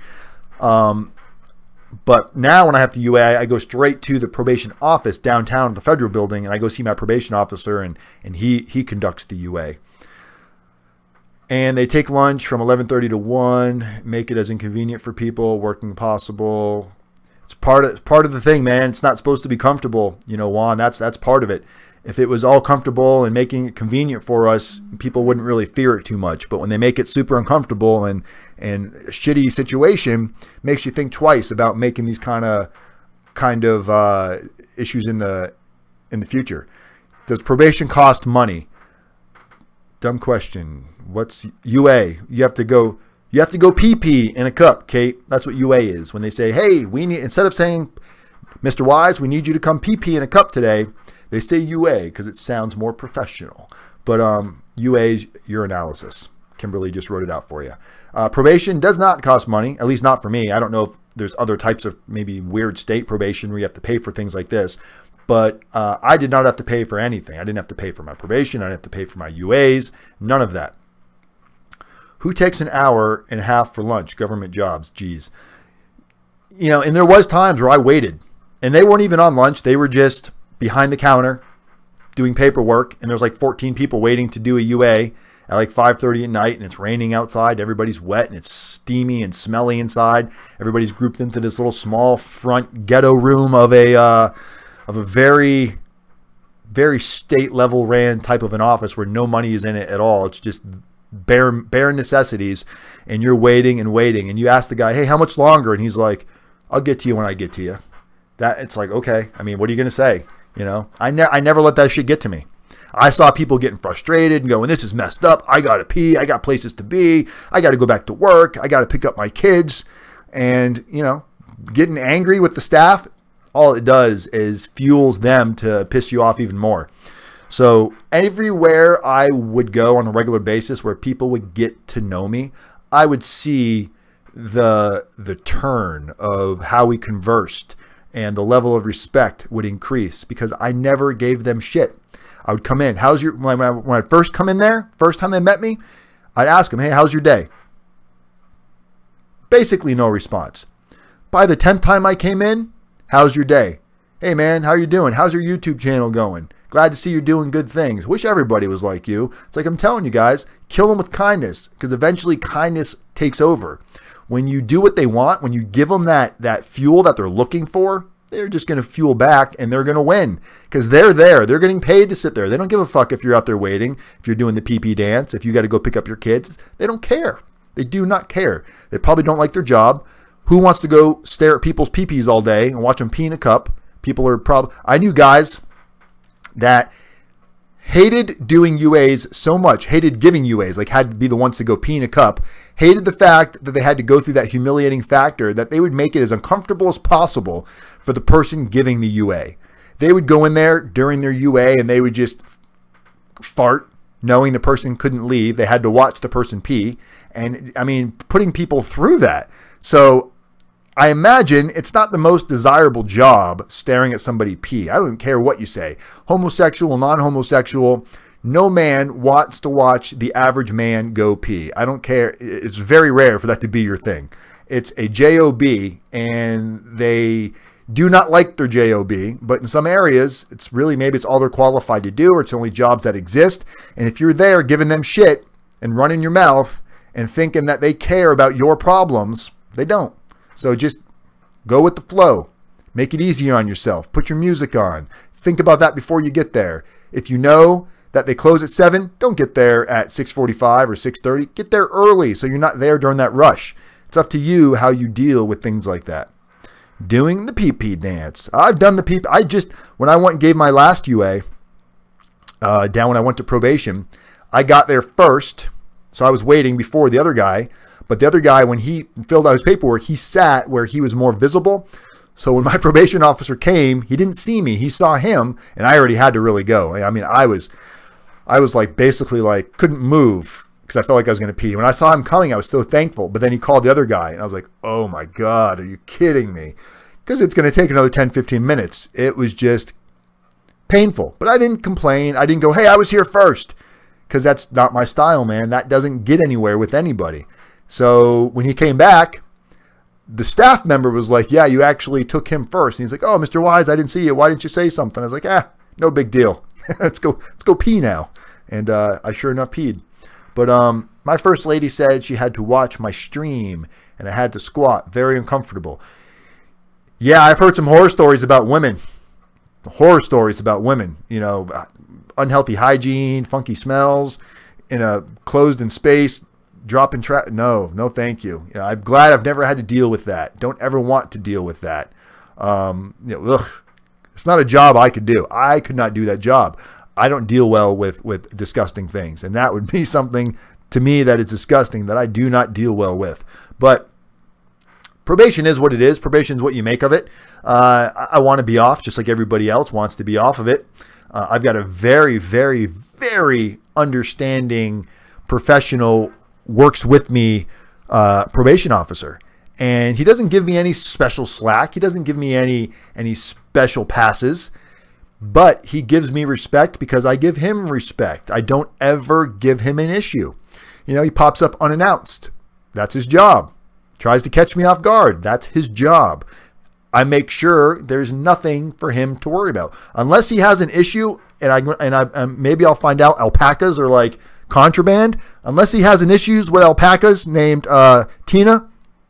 But now when I have to UA, I go straight to the probation office downtown at the federal building, and I go see my probation officer, and he conducts the UA. And they take lunch from 11:30 to 1, make it as inconvenient for people, working possible. It's part of the thing, man. It's not supposed to be comfortable, Juan. That's part of it. If it was all comfortable and making it convenient for us, people wouldn't really fear it too much. But when they make it super uncomfortable and a shitty situation, makes you think twice about making these kind of issues in the future. Does probation cost money? Dumb question. What's UA? You have to go pee in a cup, Kate. That's what UA is. When they say, hey, we need, instead of saying, Mr. Wise, we need you to come pee in a cup today, they say UA because it sounds more professional. But UA is urinalysis. Kimberly just wrote it out for you. Probation does not cost money, at least not for me. I don't know if there's other types of maybe weird state probation where you have to pay for things like this. But I did not have to pay for anything. I didn't have to pay for my probation. I didn't have to pay for my UAs. None of that. Who takes an hour and a half for lunch? Government jobs. Geez. And there was times where I waited. And they weren't even on lunch. They were just behind the counter doing paperwork, and there's like 14 people waiting to do a UA at like 5:30 at night, and it's raining outside. Everybody's wet, and it's steamy and smelly inside. Everybody's grouped into this little small front ghetto room of a very, very state level ran type of an office where no money is in it at all. It's just bare necessities, and you're waiting and waiting, and you ask the guy, hey, how much longer? And he's like, I'll get to you when I get to you. That it's like, okay, I mean, what are you going to say? I never let that shit get to me. I saw people getting frustrated and going, this is messed up. I got to pee. I got places to be. I got to go back to work. I got to pick up my kids. And, getting angry with the staff all it does is fuels them to piss you off even more. So everywhere I would go on a regular basis where people would get to know me, I would see the turn of how we conversed, and the level of respect would increase because I never gave them shit. I would come in. How's your, when I first come in there, first time they met me, I'd ask them, hey, how's your day? Basically no response. By the 10th time I came in, how's your day? Hey man, how you doing? How's your YouTube channel going? Glad to see you're doing good things. Wish everybody was like you. It's like I'm telling you guys, kill them with kindness, because eventually kindness takes over. When you do what they want, when you give them that fuel that they're looking for, they're just going to fuel back and they're going to win because they're there. They're getting paid to sit there. They don't give a fuck if you're out there waiting, if you're doing the pee-pee dance, if you got to go pick up your kids. They don't care. They do not care. They probably don't like their job. Who wants to go stare at people's pee-pees all day and watch them pee in a cup? People are probably... I knew guys that hated doing UAs so much, hated giving UAs, like had to be the ones to go pee in a cup, hated the fact that they had to go through that humiliating factor, that they would make it as uncomfortable as possible for the person giving the UA. They would go in there during their UA and they would just fart, knowing the person couldn't leave. They had to watch the person pee. And I mean, putting people through that. So I imagine it's not the most desirable job staring at somebody pee. I don't care what you say. Homosexual, non-homosexual, no man wants to watch the average man go pee. I don't care. It's very rare for that to be your thing. It's a job, and they do not like their job, but in some areas, it's really, maybe it's all they're qualified to do, or it's only jobs that exist. And if you're there giving them shit and running your mouth and thinking that they care about your problems, they don't. So just go with the flow. Make it easier on yourself. Put your music on. Think about that before you get there. If you know that they close at 7, don't get there at 6:45 or 6:30. Get there early so you're not there during that rush. It's up to you how you deal with things like that. Doing the pee-pee dance. I've done the pee-pee. When I went and gave my last UA, down when I went to probation, I got there first. So I was waiting before the other guy. But the other guy, when he filled out his paperwork, he sat where he was more visible. So when my probation officer came, he didn't see me. He saw him, and I already had to really go. I mean, I was like basically like couldn't move because I felt like I was going to pee. When I saw him coming, I was so thankful. But then he called the other guy, and I was like, oh my God, are you kidding me? Because it's going to take another 10, 15 minutes. It was just painful. But I didn't complain. I didn't go, hey, I was here first. Because that's not my style, man. That doesn't get anywhere with anybody. So when he came back, the staff member was like, yeah, you actually took him first. And he's like, oh, Mr. Wise, I didn't see you. Why didn't you say something? I was like, no big deal. let's go pee now. And I sure enough peed. But my first lady said she had to watch my stream and I had to squat. Very uncomfortable. Yeah, I've heard some horror stories about women. Horror stories about women. You know, unhealthy hygiene, funky smells, in a closed-in space, dropping trash. No, thank you. I'm glad I've never had to deal with that. Don't ever want to deal with that. It's not a job I could do. I could not do that job. I don't deal well with disgusting things. And that would be something to me that is disgusting that I do not deal well with. But probation is what it is. Probation is what you make of it. I want to be off just like everybody else wants to be off of it. I've got a very, very, very understanding professional works with me probation officer, and he doesn't give me any special slack. He doesn't give me any special passes, but he gives me respect because I give him respect. I don't ever give him an issue. You know, he pops up unannounced. That's his job. Tries to catch me off guard. That's his job. I make sure there's nothing for him to worry about unless he has an issue, and maybe I'll find out alpacas are like contraband. Unless he has an issues with alpacas named Tina,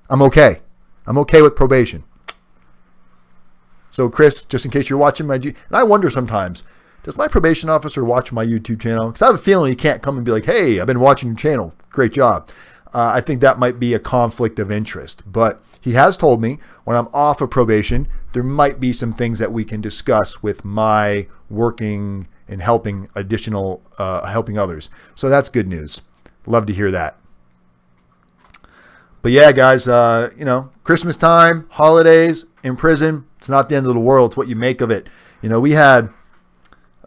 I'm okay. I'm okay with probation. So Chris, just in case you're watching and I wonder sometimes, does my probation officer watch my YouTube channel? Because I have a feeling he can't come and be like, hey, I've been watching your channel. Great job. I think that might be a conflict of interest. But he has told me when I'm off of probation, there might be some things that we can discuss with my working and helping helping others. So that's good news. Love to hear that. But yeah, guys, you know, Christmas time, holidays, in prison, It's not the end of the world. It's what you make of it. You know, we had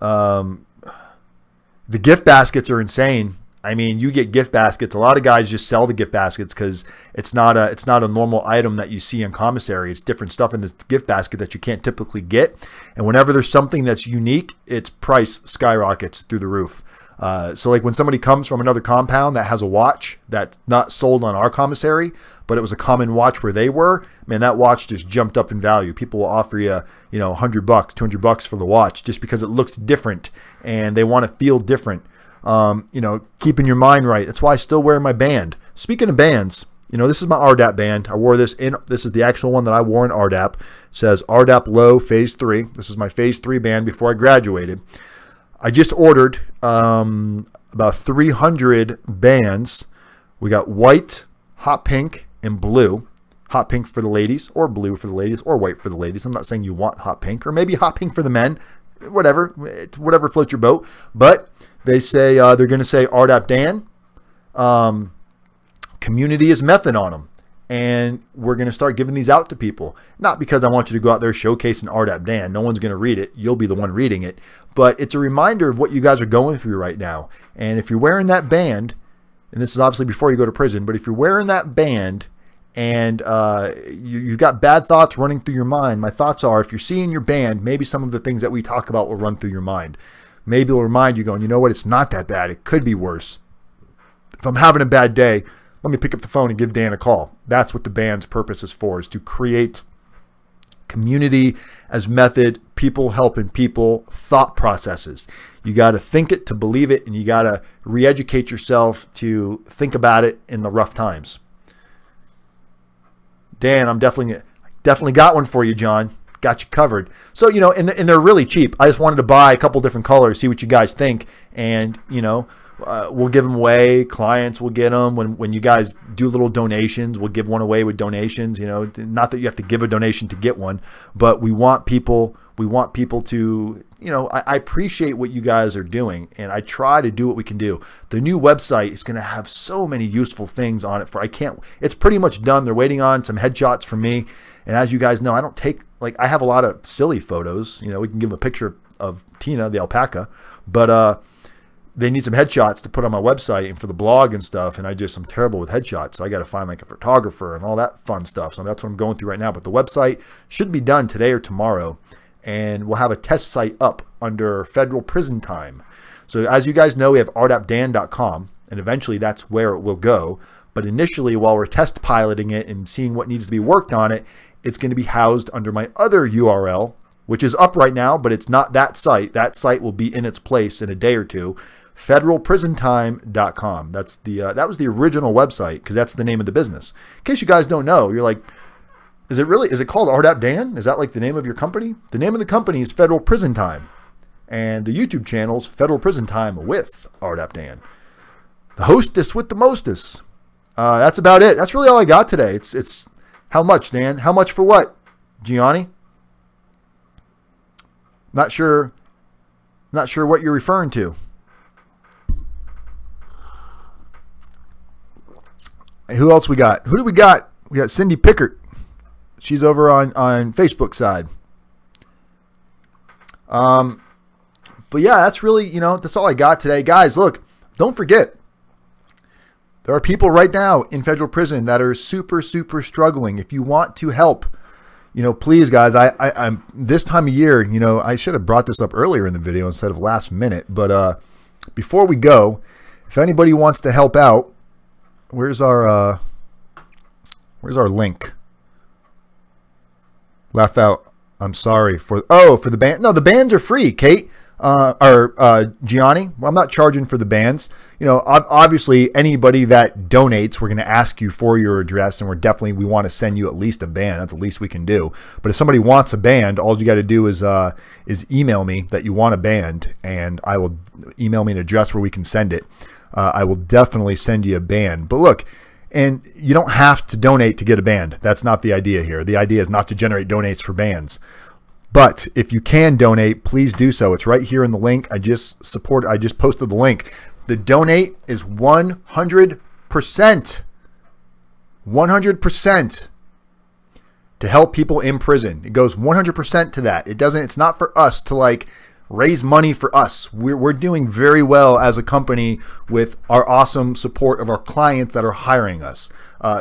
the gift baskets are insane. I mean, you get gift baskets. A lot of guys just sell the gift baskets because it's not a normal item that you see in commissary. It's different stuff in this gift basket that you can't typically get. And whenever there's something that's unique, its price skyrockets through the roof. So like when somebody comes from another compound that has a watch that's not sold on our commissary, but it was a common watch where they were, man, that watch just jumped up in value. People will offer you, you know, $100, $200 for the watch just because it looks different and they want to feel different. You know, keeping your mind right. That's why I still wear my band. Speaking of bands, you know, this is my RDAP band. I wore this in, this is the actual one that I wore in RDAP. It says RDAP Low Phase 3. This is my Phase 3 band before I graduated. I just ordered about 300 bands. We got white, hot pink, and blue. Hot pink for the ladies, or blue for the ladies, or white for the ladies. I'm not saying you want hot pink, or maybe hot pink for the men. Whatever floats your boat. But they say they're going to say RDAP Dan. Community is method on them. And we're going to start giving these out to people. Not because I want you to go out there showcasing RDAP Dan. No one's going to read it. You'll be the one reading it. But it's a reminder of what you guys are going through right now. And if you're wearing that band, and this is obviously before you go to prison, but if you're wearing that band and you've got bad thoughts running through your mind, my thoughts are, if you're seeing your band, maybe some of the things that we talk about will run through your mind. Maybe it'll remind you going, you know what, it's not that bad. It could be worse. If I'm having a bad day, let me pick up the phone and give Dan a call. That's what the band's purpose is for, is to create community as method, people helping people, thought processes. You got to think it to believe it, and you got to re-educate yourself to think about it in the rough times. Dan, I'm definitely got one for you, John. Got you covered. So, you know, and they're really cheap. I just wanted to buy a couple different colors, see what you guys think, and, you know, we'll give them away. Clients will get them. When you guys do little donations, we'll give one away with donations. You know, not that you have to give a donation to get one, but we want people to, you know, I appreciate what you guys are doing, and I try to do what we can do. The new website is going to have so many useful things on it. It's pretty much done. They're waiting on some headshots from me. And as you guys know, I don't take, like, I have a lot of silly photos. You know, we can give them a picture of Tina, the alpaca, but, they need some headshots to put on my website and for the blog and stuff. And I'm terrible with headshots. So I got to find like a photographer and all that fun stuff. So that's what I'm going through right now. But the website should be done today or tomorrow. And we'll have a test site up under federal prison time. So as you guys know, we have rdapdan.com, and eventually that's where it will go. But initially, while we're test piloting it and seeing what needs to be worked on it, it's going to be housed under my other URL, which is up right now, but it's not that site. That site will be in its place in a day or two. federalprisontime.com. That's that was the original website, because that's the name of the business. In case you guys don't know, you're like, is it called RDAP Dan? Is that like the name of your company? The name of the company is Federal Prison Time, and the YouTube channel's Federal Prison Time with RDAP Dan, the hostess with the mostest. That's about it. That's really all I got today. It's how much, Dan? How much for what, Gianni? Not sure what you're referring to. Who else we got? Who do we got? We got Cindy Pickert. She's over on Facebook side. But yeah, that's really, you know, that's all I got today. Guys, look, don't forget, there are people right now in federal prison that are super, super struggling. If you want to help, you know, please, guys, I'm this time of year, you know, I should have brought this up earlier in the video instead of last minute. But before we go, if anybody wants to help out, where's our link? Laugh out. I'm sorry for the band. No, the bands are free, Kate. Gianni. Well, I'm not charging for the bands. You know, obviously anybody that donates, we're going to ask you for your address, and we want to send you at least a band. That's the least we can do. But if somebody wants a band, all you got to do is email me that you want a band, and I will email me an address where we can send it. I will definitely send you a band. But look, and you don't have to donate to get a band. That's not the idea here. The idea is not to generate donates for bands. But if you can donate, please do so. It's right here in the link. I just posted the link. The donate is 100%. 100% to help people in prison. It goes 100% to that. It's not for us to like raise money for us. We're doing very well as a company with our awesome support of our clients that are hiring us.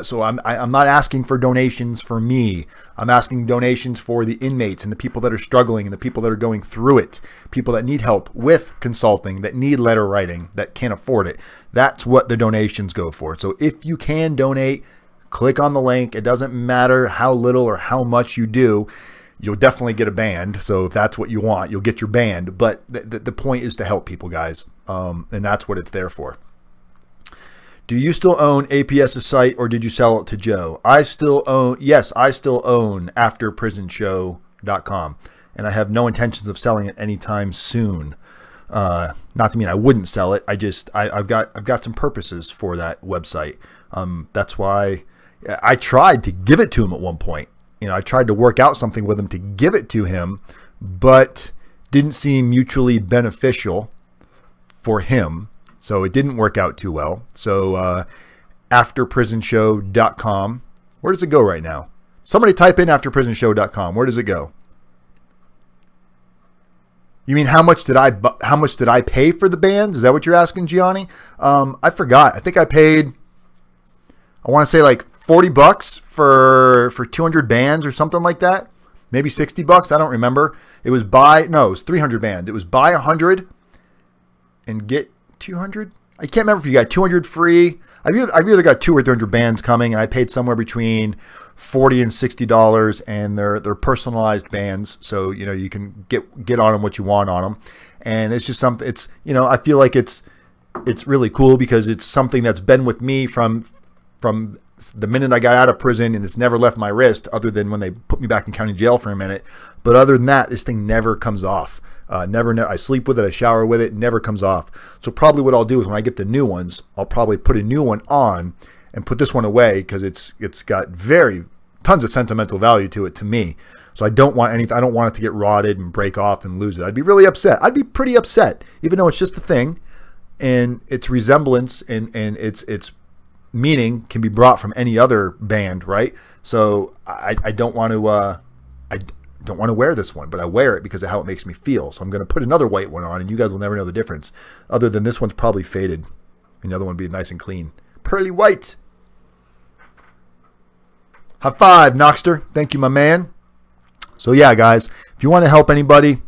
So I'm not asking for donations for me. I'm asking donations for the inmates and the people that are struggling and the people that are going through it, people that need help with consulting, that need letter writing, that can't afford it. That's what the donations go for. So if you can donate, click on the link. It doesn't matter how little or how much you do. You'll definitely get a band. So if that's what you want, you'll get your band. But the point is to help people, guys. And that's what it's there for. Do you still own APS's site, or did you sell it to Joe? I still own, yes, I still own afterprisonshow.com. And I have no intentions of selling it anytime soon. Not to mean I wouldn't sell it. I've got some purposes for that website. That's why I tried to give it to him at one point. I tried to work out something with him to give it to him, but didn't seem mutually beneficial for him. So it didn't work out too well. So afterprisonshow.com. Where does it go right now? Somebody type in afterprisonshow.com. Where does it go? You mean how much did I pay for the bands? Is that what you're asking, Gianni? I forgot. I think I paid, I want to say like $40 for 200 bands or something like that. Maybe $60. I don't remember. It was it was 300 bands. It was buy 100 and get 200. I can't remember if you got 200 free. I've either got 200 or 300 bands coming, and I paid somewhere between $40 and $60, and they're personalized bands, so you can get on them what you want on them, and it's just something. It's I feel like it's really cool because it's something that's been with me from the minute I got out of prison, and it's never left my wrist other than when they put me back in county jail for a minute. But other than that, this thing never comes off. Never. I sleep with it. I shower with it. Never comes off. So probably what I'll do is when I get the new ones, I'll probably put a new one on and put this one away because it's got tons of sentimental value to it to me. So I don't want anything. I don't want it to get rotted and break off and lose it. I'd be really upset. I'd be pretty upset, even though it's just a thing, and its resemblance and its meaning can be brought from any other band, right? So I don't want to wear this one, but I wear it because of how it makes me feel. So I'm going to put another white one on, and you guys will never know the difference, other than this one's probably faded, and the other one be nice and clean, pearly white. High five, Knoxter. Thank you, my man. So yeah, guys, if you want to help anybody,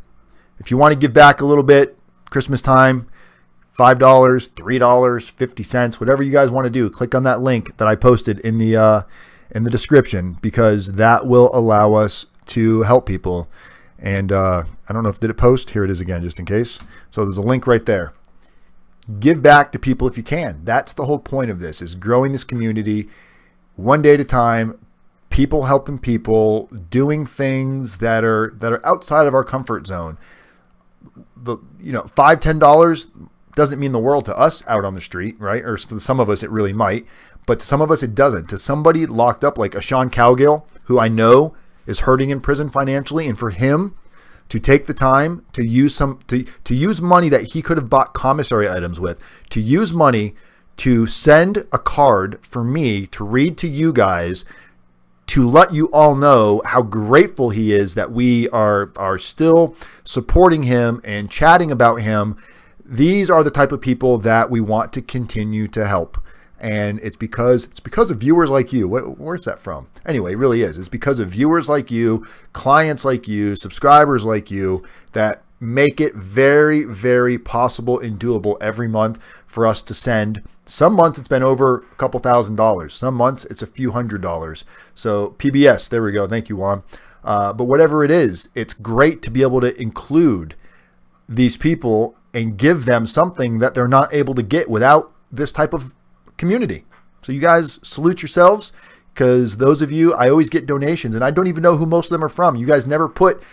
if you want to give back a little bit, Christmas time, $5, $3, 50 cents, whatever you guys want to do, click on that link that I posted in the description, because that will allow us to help people. And I don't know if did it post. Here it is again, just in case. So there's a link right there. Give back to people if you can. That's the whole point of this, is growing this community one day at a time. People helping people, doing things that are outside of our comfort zone. $5, $10 doesn't mean the world to us out on the street, right? Or to some of us it really might, but to some of us it doesn't. To somebody locked up like a Sean Cowgill, who I know is hurting in prison financially, and for him to take the time to use use money that he could have bought commissary items with, to use money to send a card for me to read to you guys, to let you all know how grateful he is that we are still supporting him and chatting about him. These are the type of people that we want to continue to help. And it's because of viewers like you. Where's that from? Anyway, it really is. It's because of viewers like you, clients like you, subscribers like you, that make it very, very possible and doable every month for us to send. Some months it's been over a couple $1,000s. Some months it's a few $100s. So PBS, there we go. Thank you, Juan. But whatever it is, it's great to be able to include these people and give them something that they're not able to get without this type of community. So you guys salute yourselves, because those of you, I always get donations, and I don't even know who most of them are from. You guys never put,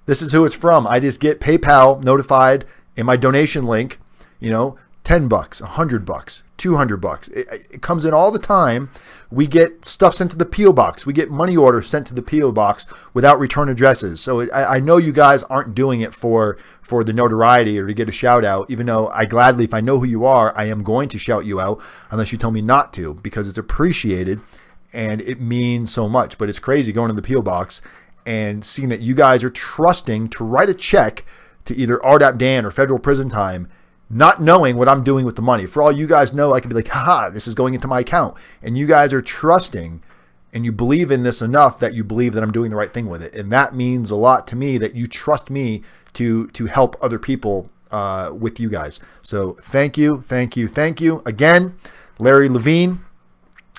this is who it's from. I just get PayPal notified in my donation link, $10, $100, $200. It comes in all the time. We get stuff sent to the P.O. box. We get money orders sent to the P.O. box without return addresses. So I know you guys aren't doing it for the notoriety or to get a shout out, even though I gladly, if I know who you are, I am going to shout you out unless you tell me not to, because it's appreciated. and it means so much. But it's crazy going to the P.O. box and seeing that you guys are trusting to write a check to either RDAP Dan or federal prison time, not knowing what I'm doing with the money. For all you guys know, I could be like, haha, this is going into my account. And you guys are trusting and you believe in this enough that you believe that I'm doing the right thing with it. And that means a lot to me, that you trust me to help other people with you guys. So thank you, thank you, thank you. Again, Larry Levine,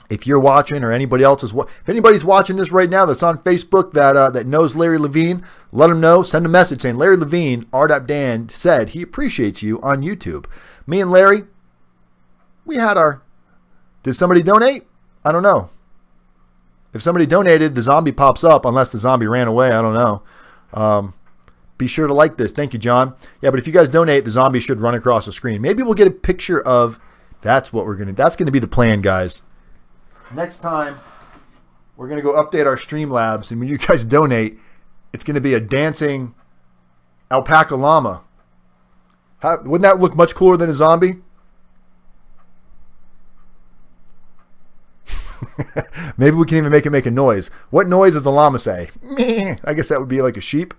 if you're watching, or anybody else is, if anybody's watching this right now that's on Facebook that knows Larry Levine, let him know. Send a message saying, Larry Levine, RDAP Dan, said he appreciates you on YouTube. Me and Larry, we had our, did somebody donate? I don't know. If somebody donated, the zombie pops up, unless the zombie ran away. I don't know. Be sure to like this. Thank you, John. Yeah, but if you guys donate, the zombie should run across the screen. Maybe we'll get a picture of, that's what we're going to, that's going to be the plan, guys. Next time, we're going to go update our Streamlabs, and when you guys donate, it's going to be a dancing alpaca llama. Wouldn't that look much cooler than a zombie? Maybe we can even make it make a noise. What noise does the llama say? Meh. I guess that would be like a sheep.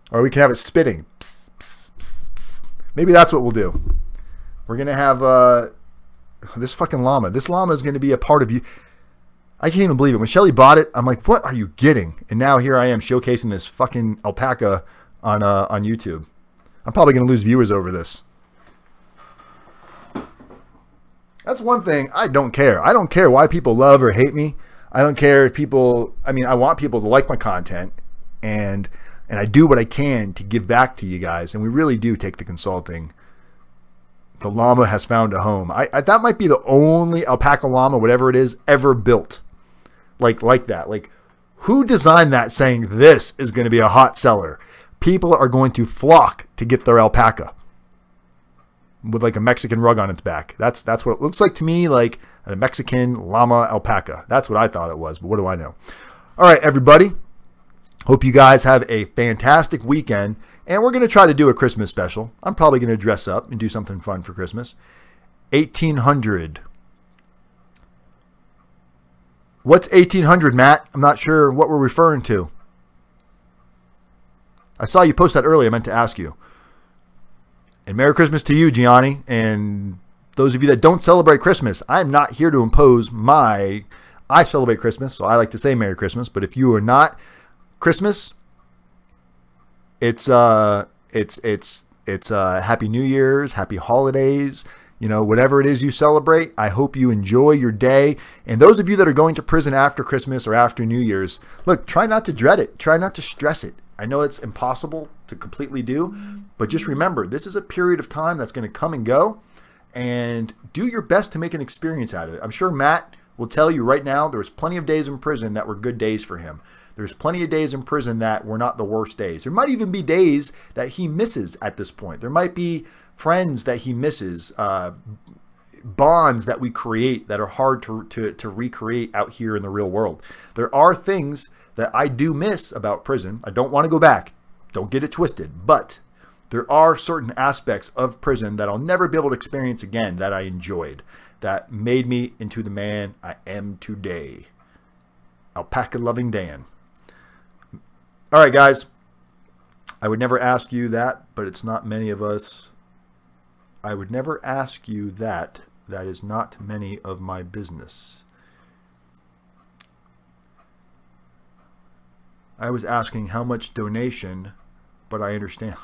Or we can have it spitting. Psst, psst, psst, psst. Maybe that's what we'll do. We're going to have this fucking llama. This llama is going to be a part of you. I can't even believe it. When Shelly bought it, I'm like, what are you getting? And now here I am showcasing this fucking alpaca on YouTube. I'm probably going to lose viewers over this. That's one thing I don't care. I don't care why people love or hate me. I don't care if people, I mean, I want people to like my content, and I do what I can to give back to you guys. And we really do take the consulting. The llama has found a home. That might be the only alpaca llama, whatever it is, ever built. Like that. Like, who designed that saying this is going to be a hot seller? People are going to flock to get their alpaca with like a Mexican rug on its back. That's what it looks like to me, like a Mexican llama alpaca. That's what I thought it was, but what do I know? All right, everybody. Hope you guys have a fantastic weekend, and we're going to try to do a Christmas special. I'm probably going to dress up and do something fun for Christmas. 1800. What's 1800, Matt? I'm not sure what we're referring to. I saw you post that earlier. I meant to ask you. And Merry Christmas to you, Gianni. And those of you that don't celebrate Christmas, I'm not here to impose my... I celebrate Christmas, so I like to say Merry Christmas. But if you are not... Christmas, it's Happy New Year's, Happy Holidays, you know, whatever it is you celebrate. I hope you enjoy your day. And those of you that are going to prison after Christmas or after New Year's, look, try not to dread it. Try not to stress it. I know it's impossible to completely do, but just remember, this is a period of time that's going to come and go, and do your best to make an experience out of it. I'm sure Matt will tell you right now, there was plenty of days in prison that were good days for him. There's plenty of days in prison that were not the worst days. There might even be days that he misses at this point. There might be friends that he misses, bonds that we create that are hard to recreate out here in the real world. There are things that I do miss about prison. I don't want to go back. Don't get it twisted. But there are certain aspects of prison that I'll never be able to experience again that I enjoyed, that made me into the man I am today. Alpaca loving Dan. All right, guys. I would never ask you that, but it's not many of us. I would never ask you that. That is not many of my business. I was asking how much donation, but I understand.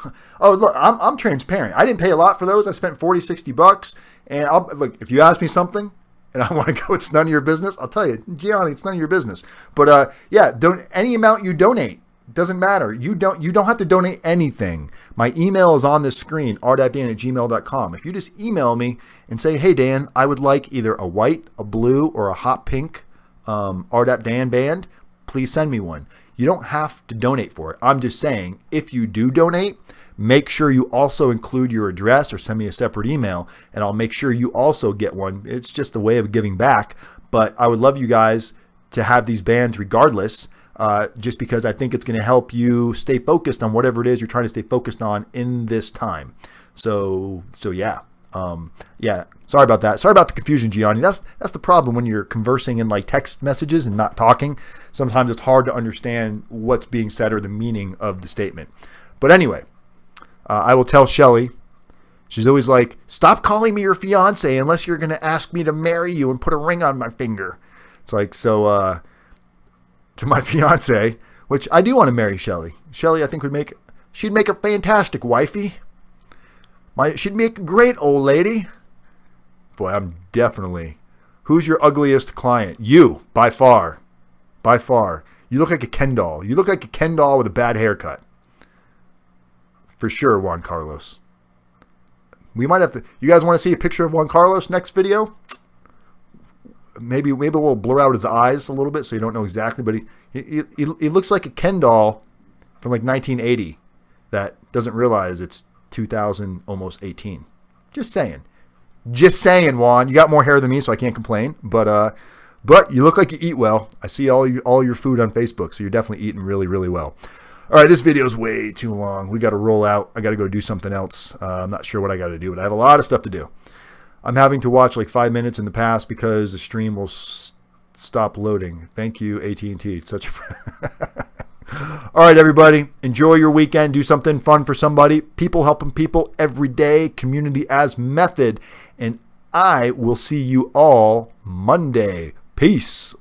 Oh, look, I'm transparent. I didn't pay a lot for those. I spent 40, 60 bucks. And look, if you ask me something and I want to go, it's none of your business, I'll tell you, Gianni, it's none of your business. But yeah, any amount you donate, doesn't matter. You don't have to donate anything. My email is on this screen, rdapdan@gmail.com. If you just email me and say, hey, Dan, I would like either a white, a blue, or a hot pink RDAP Dan band, please send me one. You don't have to donate for it. I'm just saying, if you do donate, make sure you also include your address or send me a separate email, and I'll make sure you also get one. It's just a way of giving back. But I would love you guys to have these bands regardless, just because I think it's going to help you stay focused on whatever it is you're trying to stay focused on in this time. So yeah. Yeah, sorry about that. Sorry about the confusion, Gianni. That's the problem when you're conversing in like text messages and not talking. Sometimes it's hard to understand what's being said or the meaning of the statement. But anyway, I will tell Shelly. She's always like, stop calling me your fiance unless you're going to ask me to marry you and put a ring on my finger. It's like, so to my fiance, which I do want to marry Shelly. Shelly, I think she'd make a fantastic wifey. She'd make a great old lady. Boy, I'm definitely. Who's your ugliest client? You, by far. By far. You look like a Ken doll. You look like a Ken doll with a bad haircut. For sure, Juan Carlos. We might have to. You guys want to see a picture of Juan Carlos next video? Maybe we'll blur out his eyes a little bit so you don't know exactly. But he looks like a Ken doll from like 1980 that doesn't realize it's 2000, almost 18. Just saying. Just saying, Juan. You got more hair than me, so I can't complain. But you look like you eat well. I see all your food on Facebook, so you're definitely eating really, really well. All right, this video is way too long. We got to roll out. I got to go do something else. I'm not sure what I got to do, but I have a lot of stuff to do. I'm having to watch like 5 minutes in the past because the stream will stop loading. Thank you, AT&T. It's such a... All right, everybody. Enjoy your weekend. Do something fun for somebody. People helping people every day. Community as method. And I will see you all Monday. Peace.